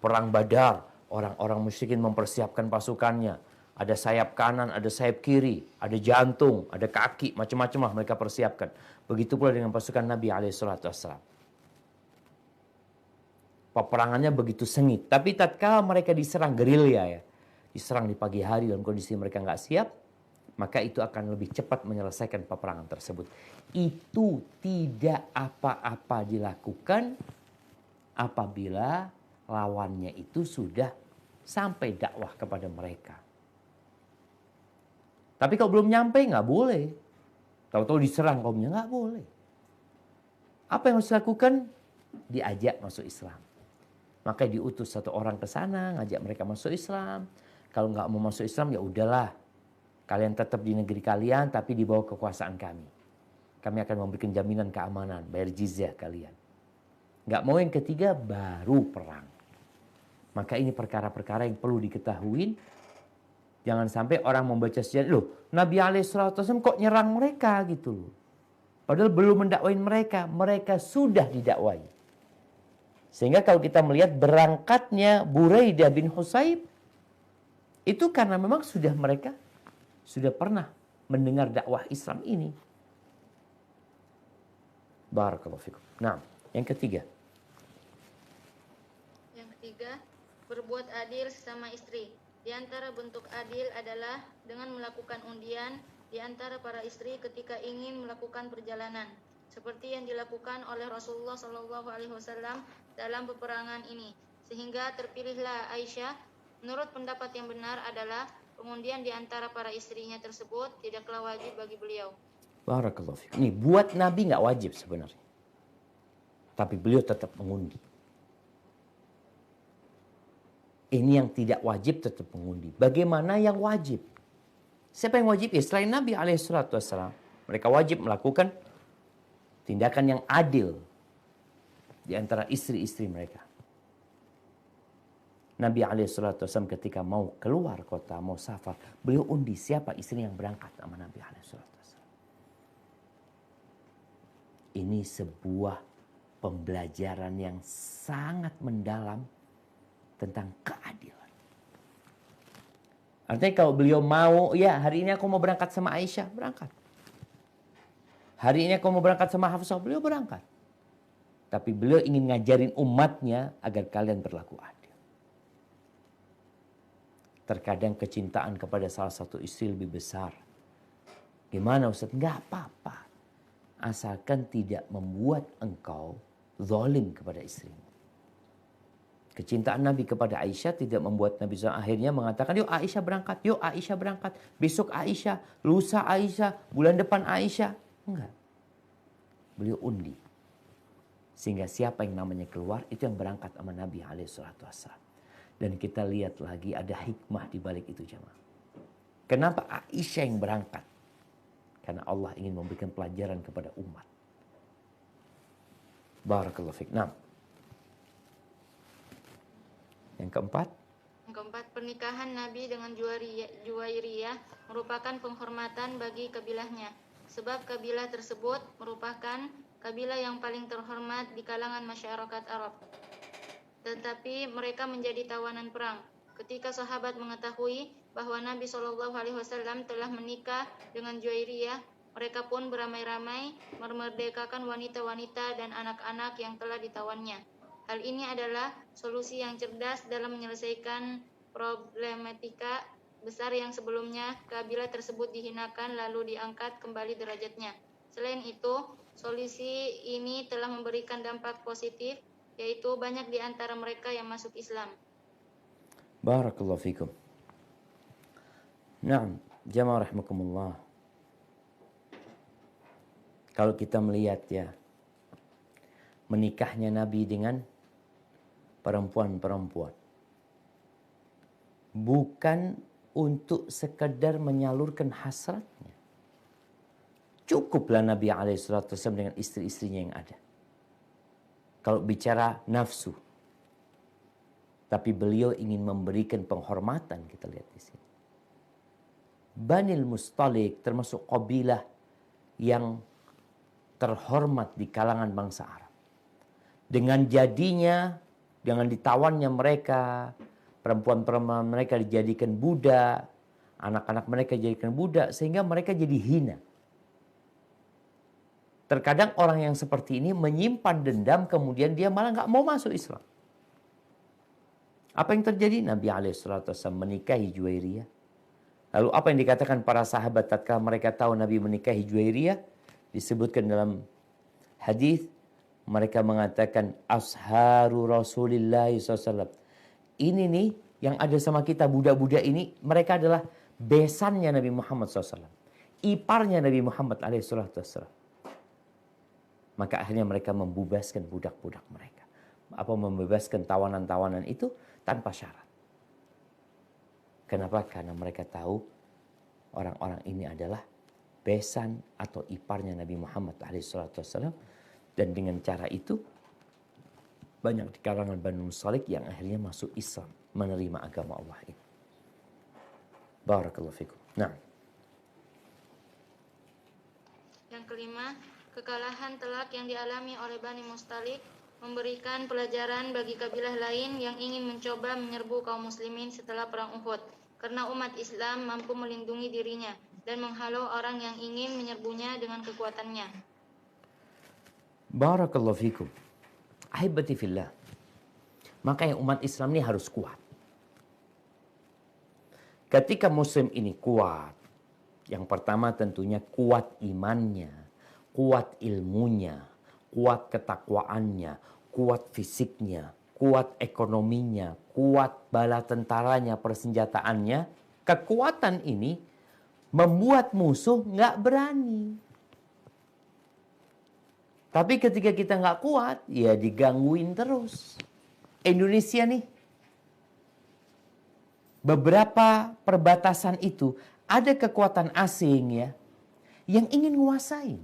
Perang Badar, orang-orang musyrikin mempersiapkan pasukannya. Ada sayap kanan, ada sayap kiri, ada jantung, ada kaki, macam-macam lah mereka persiapkan. Begitu pula dengan pasukan Nabi SAW. Peperangannya begitu sengit. Tapi tatkala mereka diserang gerilya ya, diserang di pagi hari dalam kondisi mereka nggak siap, maka itu akan lebih cepat menyelesaikan peperangan tersebut. Itu tidak apa-apa dilakukan apabila lawannya itu sudah sampai dakwah kepada mereka. Tapi kalau belum nyampe nggak boleh. Tahu-tahu diserang kaumnya nggak boleh. Apa yang harus dilakukan? Diajak masuk Islam. Maka diutus satu orang ke sana, ngajak mereka masuk Islam. Kalau nggak mau masuk Islam, ya udahlah. Kalian tetap di negeri kalian, tapi di bawah kekuasaan kami. Kami akan memberikan jaminan keamanan, bayar jizyah kalian. Nggak mau yang ketiga, baru perang. Maka ini perkara-perkara yang perlu diketahui. Jangan sampai orang membaca sejarah, loh Nabi SAW kok nyerang mereka gitu loh. Padahal belum mendakwain mereka, mereka sudah didakwai. Sehingga kalau kita melihat berangkatnya Buraidah bin Husayb, itu karena memang mereka sudah pernah mendengar dakwah Islam ini. Barakallahu fikum. Nah, yang ketiga. Yang ketiga, berbuat adil sesama istri. Di antara bentuk adil adalah dengan melakukan undian di antara para istri ketika ingin melakukan perjalanan, seperti yang dilakukan oleh Rasulullah SAW dalam peperangan ini, sehingga terpilihlah Aisyah. Menurut pendapat yang benar adalah pengundian di antara para istrinya tersebut tidaklah wajib bagi beliau. Barakallahu fikum. Nih, buat Nabi nggak wajib sebenarnya, tapi beliau tetap mengundi. Ini yang tidak wajib tetap mengundi. Bagaimana yang wajib? Siapa yang wajib? Ya, selain Nabi SAW. Mereka wajib melakukan tindakan yang adil di antara istri-istri mereka. Nabi SAW ketika mau keluar kota, mau safar, beliau undi siapa istri yang berangkat sama Nabi SAW. Ini sebuah pembelajaran yang sangat mendalam tentang keadilan. Artinya kalau beliau mau, ya hari ini aku mau berangkat sama Aisyah, berangkat. Hari ini aku mau berangkat sama Hafsah, beliau berangkat. Tapi beliau ingin ngajarin umatnya agar kalian berlaku adil. Terkadang kecintaan kepada salah satu istri lebih besar. Gimana Ustaz? Nggak apa-apa. Asalkan tidak membuat engkau zalim kepada istrimu. Kecintaan Nabi kepada Aisyah tidak membuat Nabi SAW akhirnya mengatakan, yuk Aisyah berangkat, yuk Aisyah berangkat. Besok Aisyah, lusa Aisyah, bulan depan Aisyah. Enggak. Beliau undi. Sehingga siapa yang namanya keluar, itu yang berangkat sama Nabi SAW. Dan kita lihat lagi ada hikmah di balik itu jemaah. Kenapa Aisyah yang berangkat? Karena Allah ingin memberikan pelajaran kepada umat. Barakallahu fiik. Nah. Yang keempat. Yang keempat, pernikahan Nabi dengan Juwairiyah merupakan penghormatan bagi kabilahnya. Sebab kabilah tersebut merupakan kabilah yang paling terhormat di kalangan masyarakat Arab. Tetapi mereka menjadi tawanan perang. Ketika sahabat mengetahui bahwa Nabi SAW telah menikah dengan Juwairiyah, mereka pun beramai-ramai memerdekakan wanita-wanita dan anak-anak yang telah ditawannya. Hal ini adalah solusi yang cerdas dalam menyelesaikan problematika besar yang sebelumnya kabilah tersebut dihinakan lalu diangkat kembali derajatnya. Selain itu, solusi ini telah memberikan dampak positif, yaitu banyak di antara mereka yang masuk Islam. Barakallahu fikum. Naam, jamaah rahimakumullah. Kalau kita melihat ya, menikahnya Nabi dengan perempuan-perempuan. Bukan untuk sekedar menyalurkan hasratnya. Cukuplah Nabi SAW dengan istri-istrinya yang ada. Kalau bicara nafsu. Tapi beliau ingin memberikan penghormatan, kita lihat di sini. Banil Mustalik termasuk kabilah yang terhormat di kalangan bangsa Arab. Dengan jadinya, dengan ditawannya mereka, perempuan-perempuan mereka dijadikan budak, anak-anak mereka dijadikan budak, sehingga mereka jadi hina. Terkadang orang yang seperti ini menyimpan dendam, kemudian dia malah nggak mau masuk Islam. Apa yang terjadi? Nabi SAW menikahi Juwairiyah. Lalu apa yang dikatakan para sahabat tatkala mereka tahu Nabi menikahi Juwairiyah? Disebutkan dalam hadis, mereka mengatakan asharu Rasulillah SAW. Ini nih yang ada sama kita budak-budak ini, mereka adalah besannya Nabi Muhammad SAW. Iparnya Nabi Muhammad SAW. Maka akhirnya mereka membebaskan budak-budak mereka. Apa membebaskan tawanan-tawanan itu tanpa syarat. Kenapa? Karena mereka tahu orang-orang ini adalah besan atau iparnya Nabi Muhammad SAW. Dan dengan cara itu banyak di kalangan Banu Mustalik yang akhirnya masuk Islam, menerima agama Allah ini. Barakallahu fikum. Nah. Yang kelima, kekalahan telak yang dialami oleh Bani Mustalik memberikan pelajaran bagi kabilah lain yang ingin mencoba menyerbu kaum muslimin setelah perang Uhud. Karena umat Islam mampu melindungi dirinya dan menghalau orang yang ingin menyerbunya dengan kekuatannya. Barakallahu fikum. Ahibati fillah. Makanya umat Islam ini harus kuat. Ketika muslim ini kuat, yang pertama tentunya kuat imannya, kuat ilmunya, kuat ketakwaannya, kuat fisiknya, kuat ekonominya, kuat bala tentaranya, persenjataannya. Kekuatan ini membuat musuh nggak berani. Tapi ketika kita nggak kuat, ya digangguin terus. Indonesia nih, beberapa perbatasan itu ada kekuatan asing ya, yang ingin nguasain.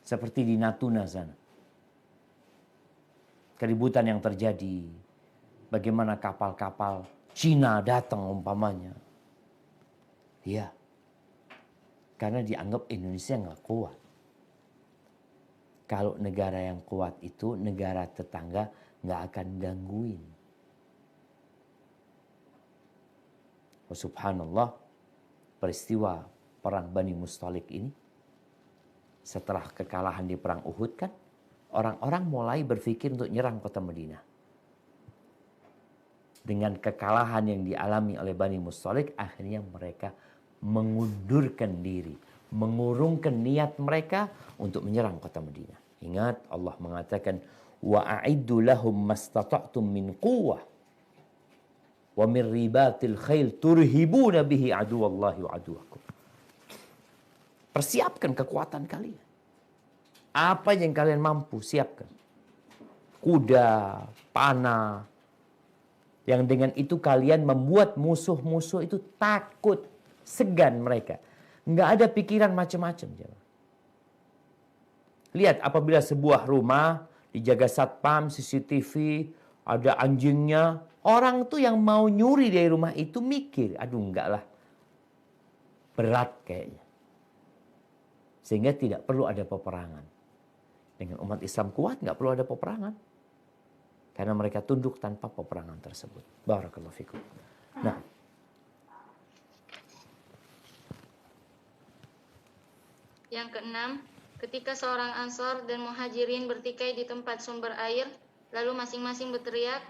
Seperti di Natuna sana. Keributan yang terjadi bagaimana kapal-kapal Cina datang umpamanya. Ya, karena dianggap Indonesia nggak kuat. Kalau negara yang kuat itu, negara tetangga nggak akan gangguin. Oh, subhanallah, peristiwa perang Bani Mustalik ini, setelah kekalahan di perang Uhud kan, orang-orang mulai berpikir untuk nyerang kota Madinah. Dengan kekalahan yang dialami oleh Bani Mustalik, akhirnya mereka mengundurkan diri, mengurungkan niat mereka untuk menyerang kota Madinah. Ingat, Allah mengatakan, وَأَعِدُّ لَهُمْ مَسْتَطَعْتُمْ مِنْ قُوَّةٍ وَمِنْ رِبَاطِ الْخَيْلِ تُرْهِبُونَ بِهِ عَدُوَ اللَّهِ وَعَدُوَكُمْ. Persiapkan kekuatan kalian. Apa yang kalian mampu, siapkan. Kuda, panah. Yang dengan itu kalian membuat musuh-musuh itu takut, segan mereka. Nggak ada pikiran macam-macam. Lihat, apabila sebuah rumah dijaga satpam, CCTV, ada anjingnya, orang tuh yang mau nyuri dari rumah itu mikir, aduh enggak lah, berat kayaknya. Sehingga tidak perlu ada peperangan. Dengan umat Islam kuat nggak perlu ada peperangan. Karena mereka tunduk tanpa peperangan tersebut. Barakallahu fikum. Nah, yang keenam, ketika seorang Ansor dan Muhajirin bertikai di tempat sumber air, lalu masing-masing berteriak,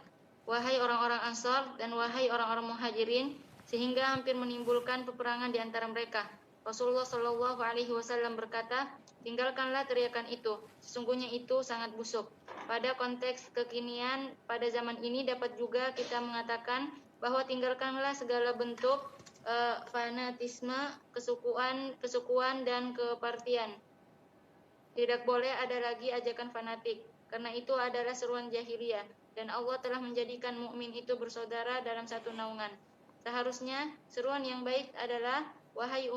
"Wahai orang-orang Ansor dan wahai orang-orang Muhajirin," sehingga hampir menimbulkan peperangan di antara mereka. Rasulullah Shallallahu Alaihi Wasallam berkata, "Tinggalkanlah teriakan itu. Sesungguhnya itu sangat busuk." Pada konteks kekinian pada zaman ini dapat juga kita mengatakan bahwa tinggalkanlah segala bentuk fanatisme, kesukuan dan kepartian. Tidak boleh ada lagi ajakan fanatik, karena itu adalah seruan jahiliyah dan Allah telah menjadikan mukmin itu bersaudara dalam satu naungan. Seharusnya seruan yang baik adalah wahai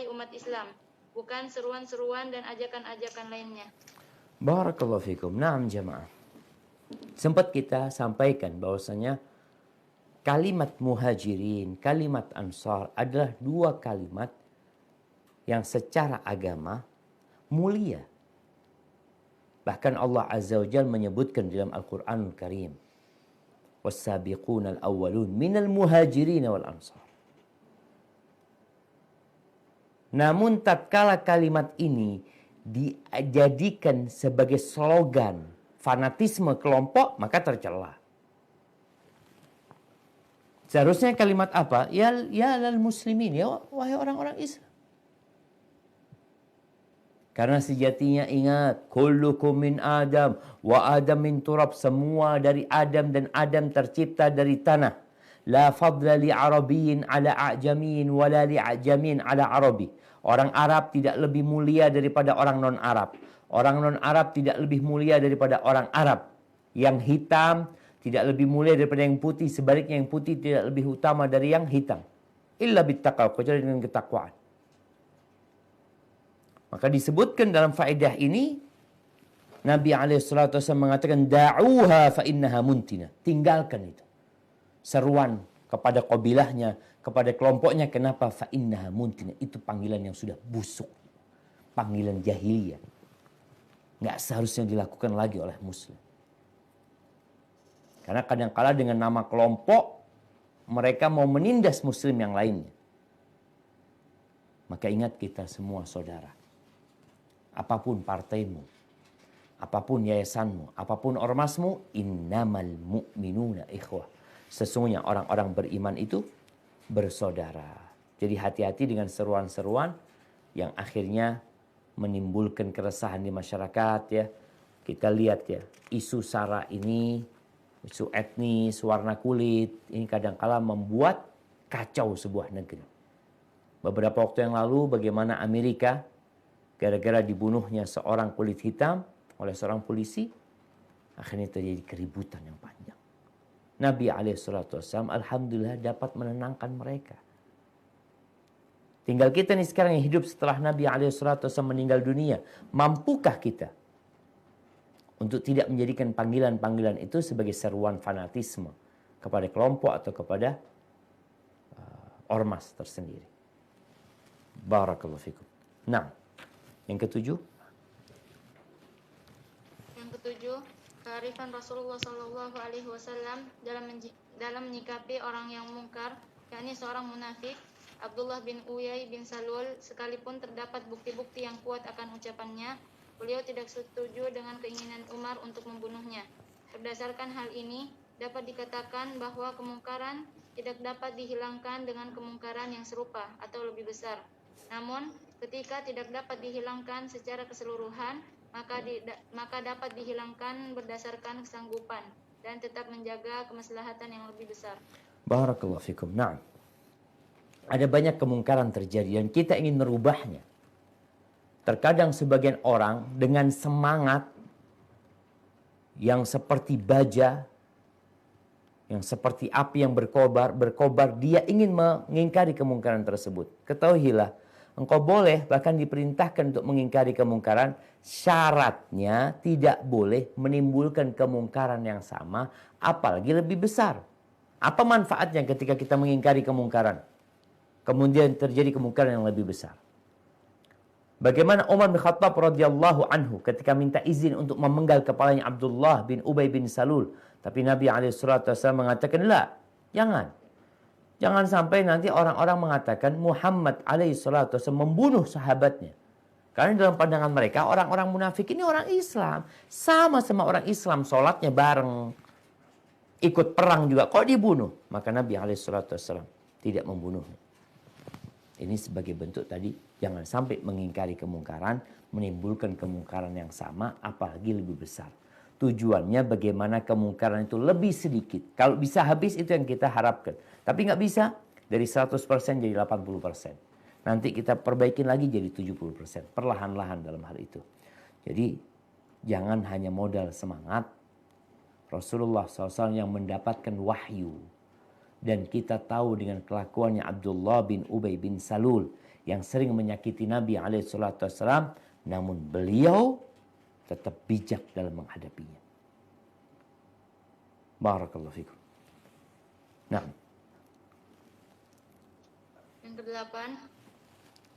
umat Islam, bukan seruan-seruan dan ajakan-ajakan lainnya. barakallahu fikum. Naam jamaah. Sempat kita sampaikan bahwasanya kalimat muhajirin, kalimat ansar adalah dua kalimat yang secara agama mulia. Bahkan Allah Azza wa Jalla menyebutkan dalam Al-Quranul Karim, "Was-sabiquna al-awwalun minal muhajirin wal ansar." Namun tatkala kalimat ini dijadikan sebagai slogan fanatisme kelompok, maka tercela. Seharusnya kalimat apa? Ya lal muslimin, ya wahai orang-orang Islam. Karena sejatinya ingat, kullukum min Adam wa Adam min turab, semua dari Adam dan Adam tercipta dari tanah. La fadla li Arabiyyin ala a'jamiyin wa la li a'jamiyin ala Arabi. Orang Arab tidak lebih mulia daripada orang non-Arab. Orang non-Arab tidak lebih mulia daripada orang Arab. Yang hitam tidak lebih mulia daripada yang putih. Sebaliknya yang putih tidak lebih utama dari yang hitam. Illa bittaqwa, kecuali dengan ketakwaan. Maka disebutkan dalam faedah ini, Nabi SAW mengatakan, da'uha fa innaha muntina. Tinggalkan itu. Seruan kepada qabilahnya, kepada kelompoknya. Kenapa? Fa innaha muntina. Itu panggilan yang sudah busuk. Panggilan jahiliyah. Nggak seharusnya dilakukan lagi oleh muslim. Karena kadang-kala dengan nama kelompok, mereka mau menindas muslim yang lainnya. Maka ingat kita semua saudara. Apapun partaimu, apapun yayasanmu, apapun ormasmu, innamal mu'minuna ikhwah. Sesungguhnya orang-orang beriman itu bersaudara. Jadi hati-hati dengan seruan-seruan yang akhirnya menimbulkan keresahan di masyarakat ya. Kita lihat ya, isu SARA ini, isu etnis, warna kulit, ini kadang-kala membuat kacau sebuah negeri. Beberapa waktu yang lalu bagaimana Amerika gara-gara dibunuhnya seorang kulit hitam oleh seorang polisi, akhirnya terjadi keributan yang panjang. Nabi SAW alhamdulillah dapat menenangkan mereka. Tinggal kita nih sekarang yang hidup setelah Nabi SAW meninggal dunia. Mampukah kita untuk tidak menjadikan panggilan-panggilan itu sebagai seruan fanatisme kepada kelompok atau kepada ormas tersendiri. Barakallahu fikum. Nah, yang ketujuh. Yang ketujuh, kearifan Rasulullah Shallallahu Alaihi Wasallam dalam menyikapi orang yang mungkar, yakni seorang munafik, Abdullah bin Uyai bin Salul, sekalipun terdapat bukti-bukti yang kuat akan ucapannya, beliau tidak setuju dengan keinginan Umar untuk membunuhnya. Berdasarkan hal ini, dapat dikatakan bahwa kemungkaran tidak dapat dihilangkan dengan kemungkaran yang serupa atau lebih besar. Namun, ketika tidak dapat dihilangkan secara keseluruhan, maka dapat dihilangkan berdasarkan kesanggupan dan tetap menjaga kemaslahatan yang lebih besar. Barakallahu fikum. Nah, ada banyak kemungkaran terjadi dan kita ingin merubahnya. Terkadang sebagian orang dengan semangat yang seperti baja, yang seperti api yang berkobar, dia ingin mengingkari kemungkaran tersebut. Ketahuilah, engkau boleh bahkan diperintahkan untuk mengingkari kemungkaran, syaratnya tidak boleh menimbulkan kemungkaran yang sama, apalagi lebih besar. Apa manfaatnya ketika kita mengingkari kemungkaran, kemudian terjadi kemungkaran yang lebih besar? Bagaimana Umar bin Khattab radhiyallahu anhu ketika minta izin untuk memenggal kepalanya Abdullah bin Ubay bin Salul. Tapi Nabi SAW mengatakan, jangan. Jangan sampai nanti orang-orang mengatakan Muhammad SAW membunuh sahabatnya. Karena dalam pandangan mereka orang-orang munafik ini orang Islam. Sama-sama orang Islam, sholatnya bareng. Ikut perang juga, kok dibunuh? Maka Nabi SAW tidak membunuhnya. Ini sebagai bentuk tadi, jangan sampai mengingkari kemungkaran, menimbulkan kemungkaran yang sama, apalagi lebih besar. Tujuannya bagaimana kemungkaran itu lebih sedikit. Kalau bisa habis itu yang kita harapkan. Tapi nggak bisa, dari 100% jadi 80%. Nanti kita perbaikin lagi jadi 70%. Perlahan-lahan dalam hal itu. Jadi jangan hanya modal semangat. Rasulullah SAW yang mendapatkan wahyu. Dan kita tahu dengan kelakuannya Abdullah bin Ubay bin Salul yang sering menyakiti Nabi SAW, namun beliau tetap bijak dalam menghadapinya. Barakallahu fikum. Nah. Yang kedelapan,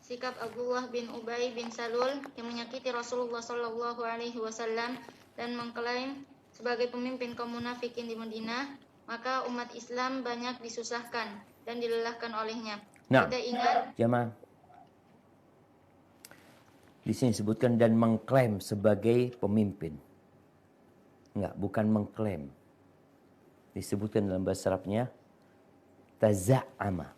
sikap Abdullah bin Ubay bin Salul yang menyakiti Rasulullah Shallallahu Alaihi Wasallam dan mengklaim sebagai pemimpin kaum munafikin di Madinah, maka umat Islam banyak disusahkan dan dilelahkan olehnya. Nah, kita ingat, jamaah, di sini disebutkan dan mengklaim sebagai pemimpin. Enggak, bukan mengklaim. Disebutkan dalam bahasa Arabnya taza'ama.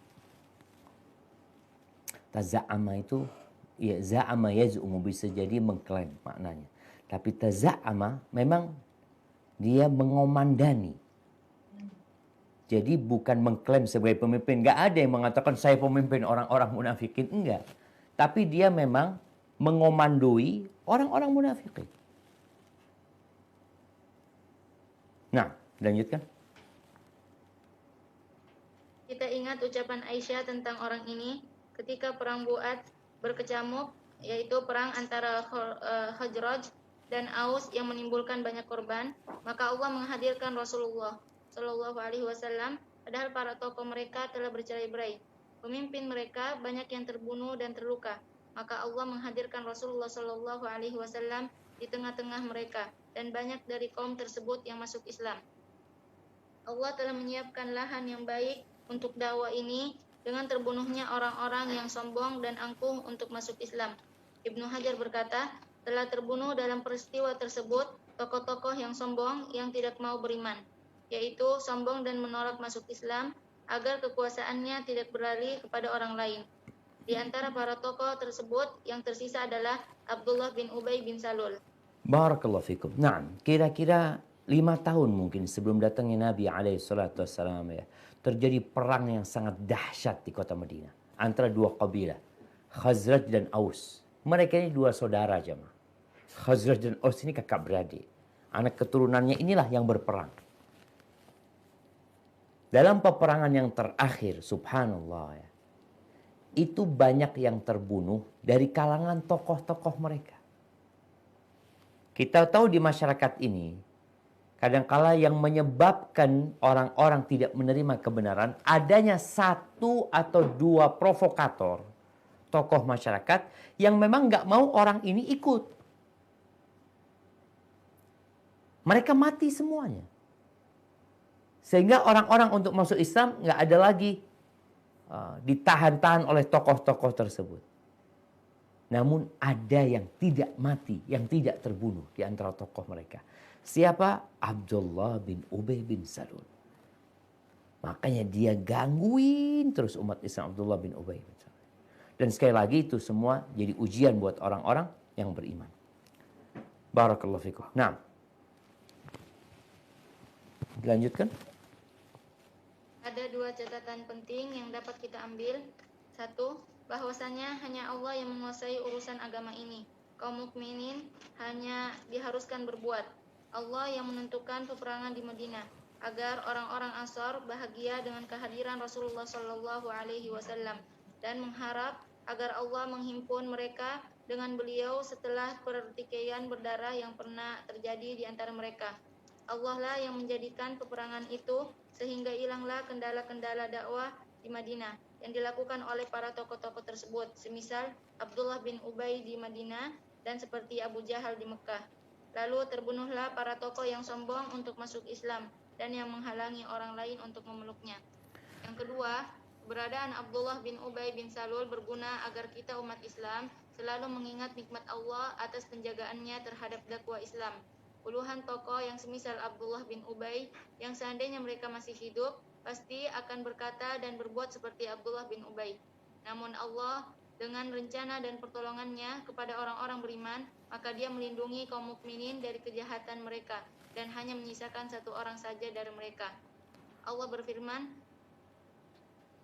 Taza'ama itu ya za'ama yaz'umu, bisa jadi mengklaim maknanya. Tapi taza'ama memang dia mengomandani. Jadi bukan mengklaim sebagai pemimpin. Enggak ada yang mengatakan saya pemimpin orang-orang munafikin. Enggak. Tapi dia memang mengomandoi orang-orang munafikin. Nah, lanjutkan. kita ingat ucapan Aisyah tentang orang ini ketika perang Bu'ad berkecamuk, yaitu perang antara Khazraj dan Aus yang menimbulkan banyak korban. Maka Allah menghadirkan Rasulullah Shallallahu Alaihi Wasallam, padahal para tokoh mereka telah bercerai-berai. Pemimpin mereka banyak yang terbunuh dan terluka. Maka Allah menghadirkan Rasulullah Shallallahu Alaihi Wasallam di tengah-tengah mereka, dan banyak dari kaum tersebut yang masuk Islam. Allah telah menyiapkan lahan yang baik untuk dakwah ini dengan terbunuhnya orang-orang yang sombong dan angkuh untuk masuk Islam. Ibnu Hajar berkata, telah terbunuh dalam peristiwa tersebut tokoh-tokoh yang sombong yang tidak mau beriman, yaitu sombong dan menolak masuk Islam agar kekuasaannya tidak beralih kepada orang lain. Di antara para tokoh tersebut yang tersisa adalah Abdullah bin Ubay bin Salul. Barakallahu fikum. Nah, kira-kira 5 tahun mungkin sebelum datangnya Nabi SAW ya, terjadi perang yang sangat dahsyat di kota Madinah antara dua kabilah, Khazraj dan Aus. Mereka ini dua saudara jemaah. Khazraj dan Aus ini kakak beradik. Anak keturunannya inilah yang berperang. Dalam peperangan yang terakhir, subhanallah ya, itu banyak yang terbunuh dari kalangan tokoh-tokoh mereka. Kita tahu di masyarakat ini, kadangkala yang menyebabkan orang-orang tidak menerima kebenaran, adanya satu atau dua provokator, tokoh masyarakat, yang memang nggak mau orang ini ikut. Mereka mati semuanya. Sehingga orang-orang untuk masuk Islam nggak ada lagi ditahan-tahan oleh tokoh-tokoh tersebut. Namun ada yang tidak mati, yang tidak terbunuh di antara tokoh mereka. Siapa? Abdullah bin Ubay bin Salul. Makanya dia gangguin terus umat Islam, Abdullah bin Ubay bin Salul. Dan sekali lagi itu semua jadi ujian buat orang-orang yang beriman. Barakallahu fikum. Nah, dilanjutkan. Ada dua catatan penting yang dapat kita ambil. Satu, bahwasanya hanya Allah yang menguasai urusan agama ini. Kaum mukminin hanya diharuskan berbuat. Allah yang menentukan peperangan di Madinah agar orang-orang Ansar bahagia dengan kehadiran Rasulullah Shallallahu Alaihi Wasallam dan mengharap agar Allah menghimpun mereka dengan beliau setelah pertikaian berdarah yang pernah terjadi di antara mereka. Allah lah yang menjadikan peperangan itu sehingga hilanglah kendala-kendala dakwah di Madinah yang dilakukan oleh para tokoh-tokoh tersebut, semisal Abdullah bin Ubay di Madinah dan seperti Abu Jahal di Mekah. Lalu terbunuhlah para tokoh yang sombong untuk masuk Islam dan yang menghalangi orang lain untuk memeluknya. Yang kedua, keberadaan Abdullah bin Ubay bin Salul berguna agar kita umat Islam selalu mengingat nikmat Allah atas penjagaannya terhadap dakwah Islam. Puluhan tokoh yang semisal Abdullah bin Ubay yang seandainya mereka masih hidup pasti akan berkata dan berbuat seperti Abdullah bin Ubay. Namun Allah dengan rencana dan pertolongannya kepada orang-orang beriman, maka dia melindungi kaum mukminin dari kejahatan mereka dan hanya menyisakan satu orang saja dari mereka. Allah berfirman,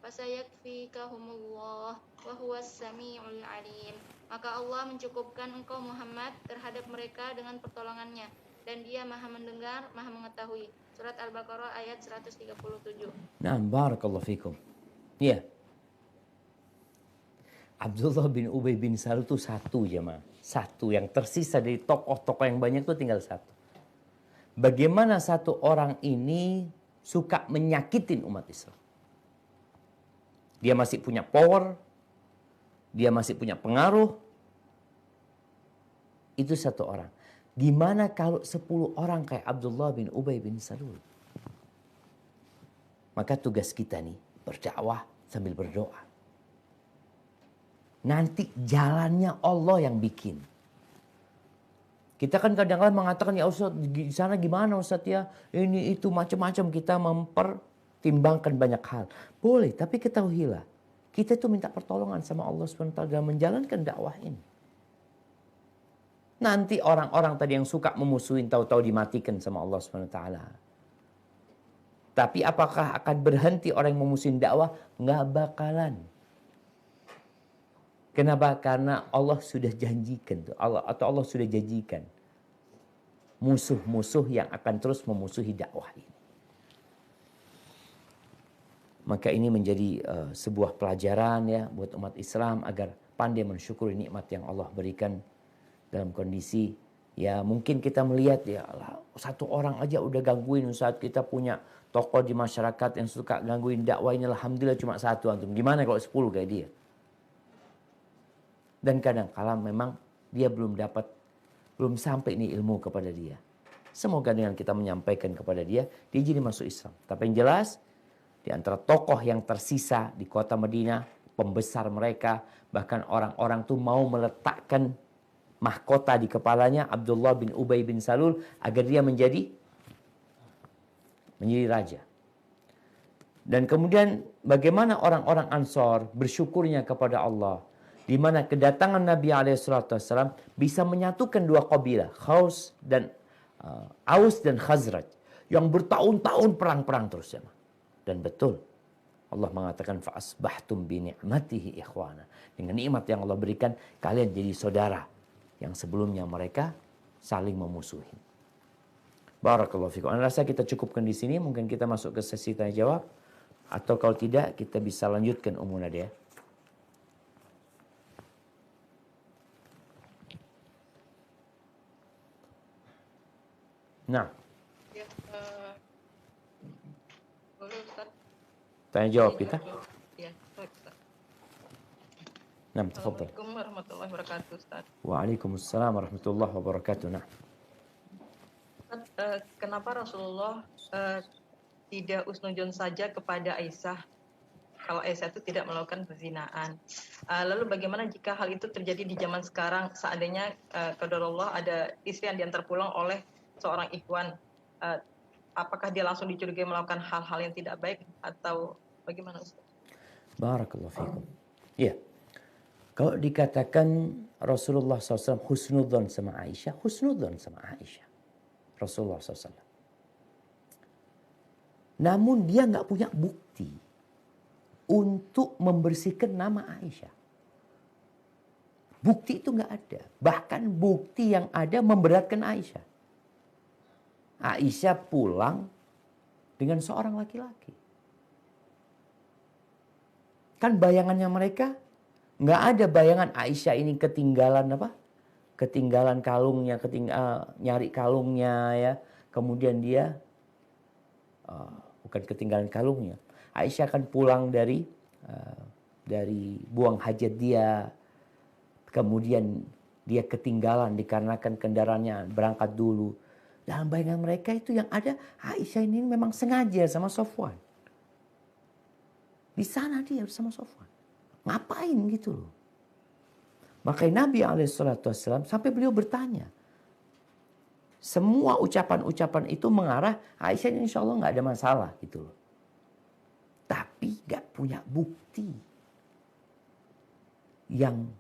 "Fasayakfikahumullah wa huwas samiul alim." Maka Allah mencukupkan engkau Muhammad terhadap mereka dengan pertolongannya dan dia Maha mendengar, Maha mengetahui. Surat Al-Baqarah ayat 137. Nah, barakallahu fikum. Ya. Abdullah bin Ubay bin Salul itu satu jemaah. Satu yang tersisa dari tokoh-tokoh yang banyak itu tinggal satu. Bagaimana satu orang ini suka menyakitin umat Islam. Dia masih punya power, dia masih punya pengaruh. Itu satu orang. Gimana kalau 10 orang kayak Abdullah bin Ubay bin Salul? Maka tugas kita nih berdakwah sambil berdoa. Nanti jalannya Allah yang bikin. Kita kan kadang-kadang mengatakan, ya Ustaz di sana gimana Ustaz ya? Ini itu macam-macam, kita mempertimbangkan banyak hal. Boleh, tapi ketahuilah. Kita itu minta pertolongan sama Allah SWT dalam menjalankan dakwah ini. Nanti orang-orang tadi yang suka memusuhin tahu-tahu dimatikan sama Allah SWT. Tapi apakah akan berhenti orang yang memusuhin dakwah? Nggak bakalan. Kenapa? Karena Allah sudah janjikan tuh, Allah sudah janjikan musuh-musuh yang akan terus memusuhi dakwah ini. Maka ini menjadi sebuah pelajaran ya buat umat Islam agar pandai mensyukuri nikmat yang Allah berikan dalam kondisi ya mungkin kita melihat ya Allah, satu orang aja udah gangguin saat kita punya tokoh di masyarakat yang suka gangguin dakwah ini, alhamdulillah cuma satu antum. Gimana kalau 10 kayak dia? Dan kadang-kala memang dia belum sampai nih ilmu kepada dia. Semoga dengan kita menyampaikan kepada dia jadi masuk Islam. Tapi yang jelas, di antara tokoh yang tersisa di kota Madinah, pembesar mereka, bahkan orang-orang tuh mau meletakkan mahkota di kepalanya Abdullah bin Ubay bin Salul agar dia menjadi raja. Dan kemudian bagaimana orang-orang Ansor bersyukurnya kepada Allah, di mana kedatangan Nabi SAW bisa menyatukan dua kabilah, Aus dan Khazraj, yang bertahun-tahun perang-perang terus ya. Dan betul, Allah mengatakan fa'asbahtum bi ni'matihi ikhwana. Dengan nikmat yang Allah berikan, kalian jadi saudara yang sebelumnya mereka saling memusuhi. Barakallahu fikum. Saya rasa kita cukupkan di sini, mungkin kita masuk ke sesi tanya jawab, atau kalau tidak kita bisa lanjutkan Nadia. Tanya jawab kita. Ya, baik, Ustaz. Nah, tafadhal. Assalamualaikum warahmatullahi wabarakatuh, Ustaz. Waalaikumsalam warahmatullahi wabarakatuh. Nah, Ustaz, kenapa Rasulullah tidak usnuzon saja kepada Aisyah kalau Aisyah itu tidak melakukan perzinaan? Lalu bagaimana jika hal itu terjadi di zaman sekarang, seandainya qadarullah ada istri yang diantar pulang oleh seorang ikhwan, apakah dia langsung dicurigai melakukan hal-hal yang tidak baik atau bagaimana, Ustaz? barakallahu fikum. Ya. Kalau dikatakan Rasulullah SAW husnudzon sama Aisyah, husnudzon sama Aisyah. Rasulullah SAW. Namun dia nggak punya bukti untuk membersihkan nama Aisyah. Bukti itu nggak ada. Bahkan bukti yang ada memberatkan Aisyah. Aisyah pulang dengan seorang laki-laki. Kan bayangannya mereka nggak ada bayangan Aisyah ini ketinggalan apa? Ketinggalan kalungnya, nyari kalungnya ya. Kemudian dia bukan ketinggalan kalungnya. Aisyah akan pulang dari buang hajat dia. Kemudian dia ketinggalan dikarenakan kendaraannya berangkat dulu. Dalam bayangan mereka itu yang ada Aisyah ini memang sengaja sama Sofwan. Di sana dia bersama Sofwan. Ngapain gitu loh. Makanya Nabi SAW sampai beliau bertanya. Semua ucapan-ucapan itu mengarah Aisyah ini insya Allah nggak ada masalah gitu loh. Tapi nggak punya bukti yang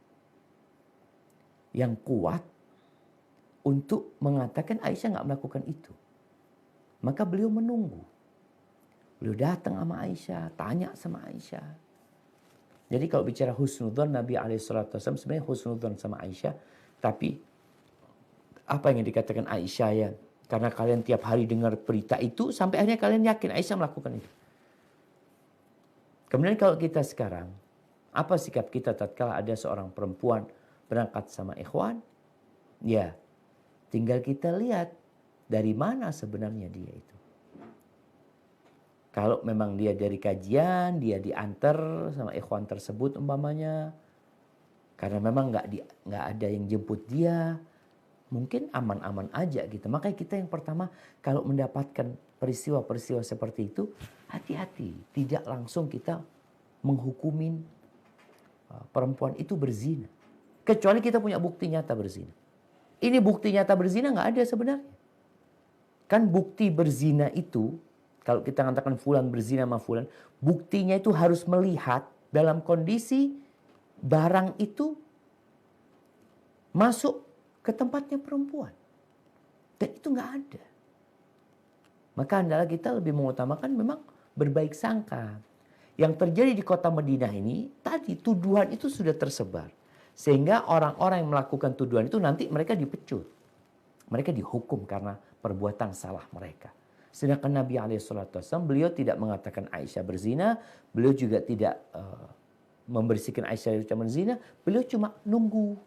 kuat untuk mengatakan Aisyah nggak melakukan itu. Maka beliau menunggu. Beliau datang sama Aisyah, tanya sama Aisyah. Jadi kalau bicara husnudzon Nabi SAW sebenarnya husnudzon sama Aisyah. Tapi apa yang dikatakan Aisyah ya. Karena kalian tiap hari dengar berita itu sampai akhirnya kalian yakin Aisyah melakukan itu. Kemudian kalau kita sekarang, apa sikap kita tatkala ada seorang perempuan berangkat sama ikhwan? Ya, tinggal kita lihat dari mana sebenarnya dia itu. Kalau memang dia dari kajian, dia diantar sama ikhwan tersebut umpamanya. Karena memang nggak ada yang jemput dia. Mungkin aman-aman aja gitu. Makanya kita yang pertama kalau mendapatkan peristiwa-peristiwa seperti itu, hati-hati. Tidak langsung kita menghukumin perempuan itu berzina. Kecuali kita punya bukti nyata berzina. Ini bukti nyata berzina nggak ada sebenarnya. Kan bukti berzina itu, kalau kita mengatakan fulan berzina sama fulan, buktinya itu harus melihat dalam kondisi barang itu masuk ke tempatnya perempuan. Dan itu nggak ada. Maka hendaklah kita lebih mengutamakan memang berbaik sangka. Yang terjadi di kota Madinah ini, tadi tuduhan itu sudah tersebar. Sehingga orang-orang yang melakukan tuduhan itu nanti mereka dipecut. Mereka dihukum karena perbuatan salah mereka. Sedangkan Nabi SAW beliau tidak mengatakan Aisyah berzina. Beliau juga tidak membersihkan Aisyah dari ucapan zina. Beliau cuma nunggu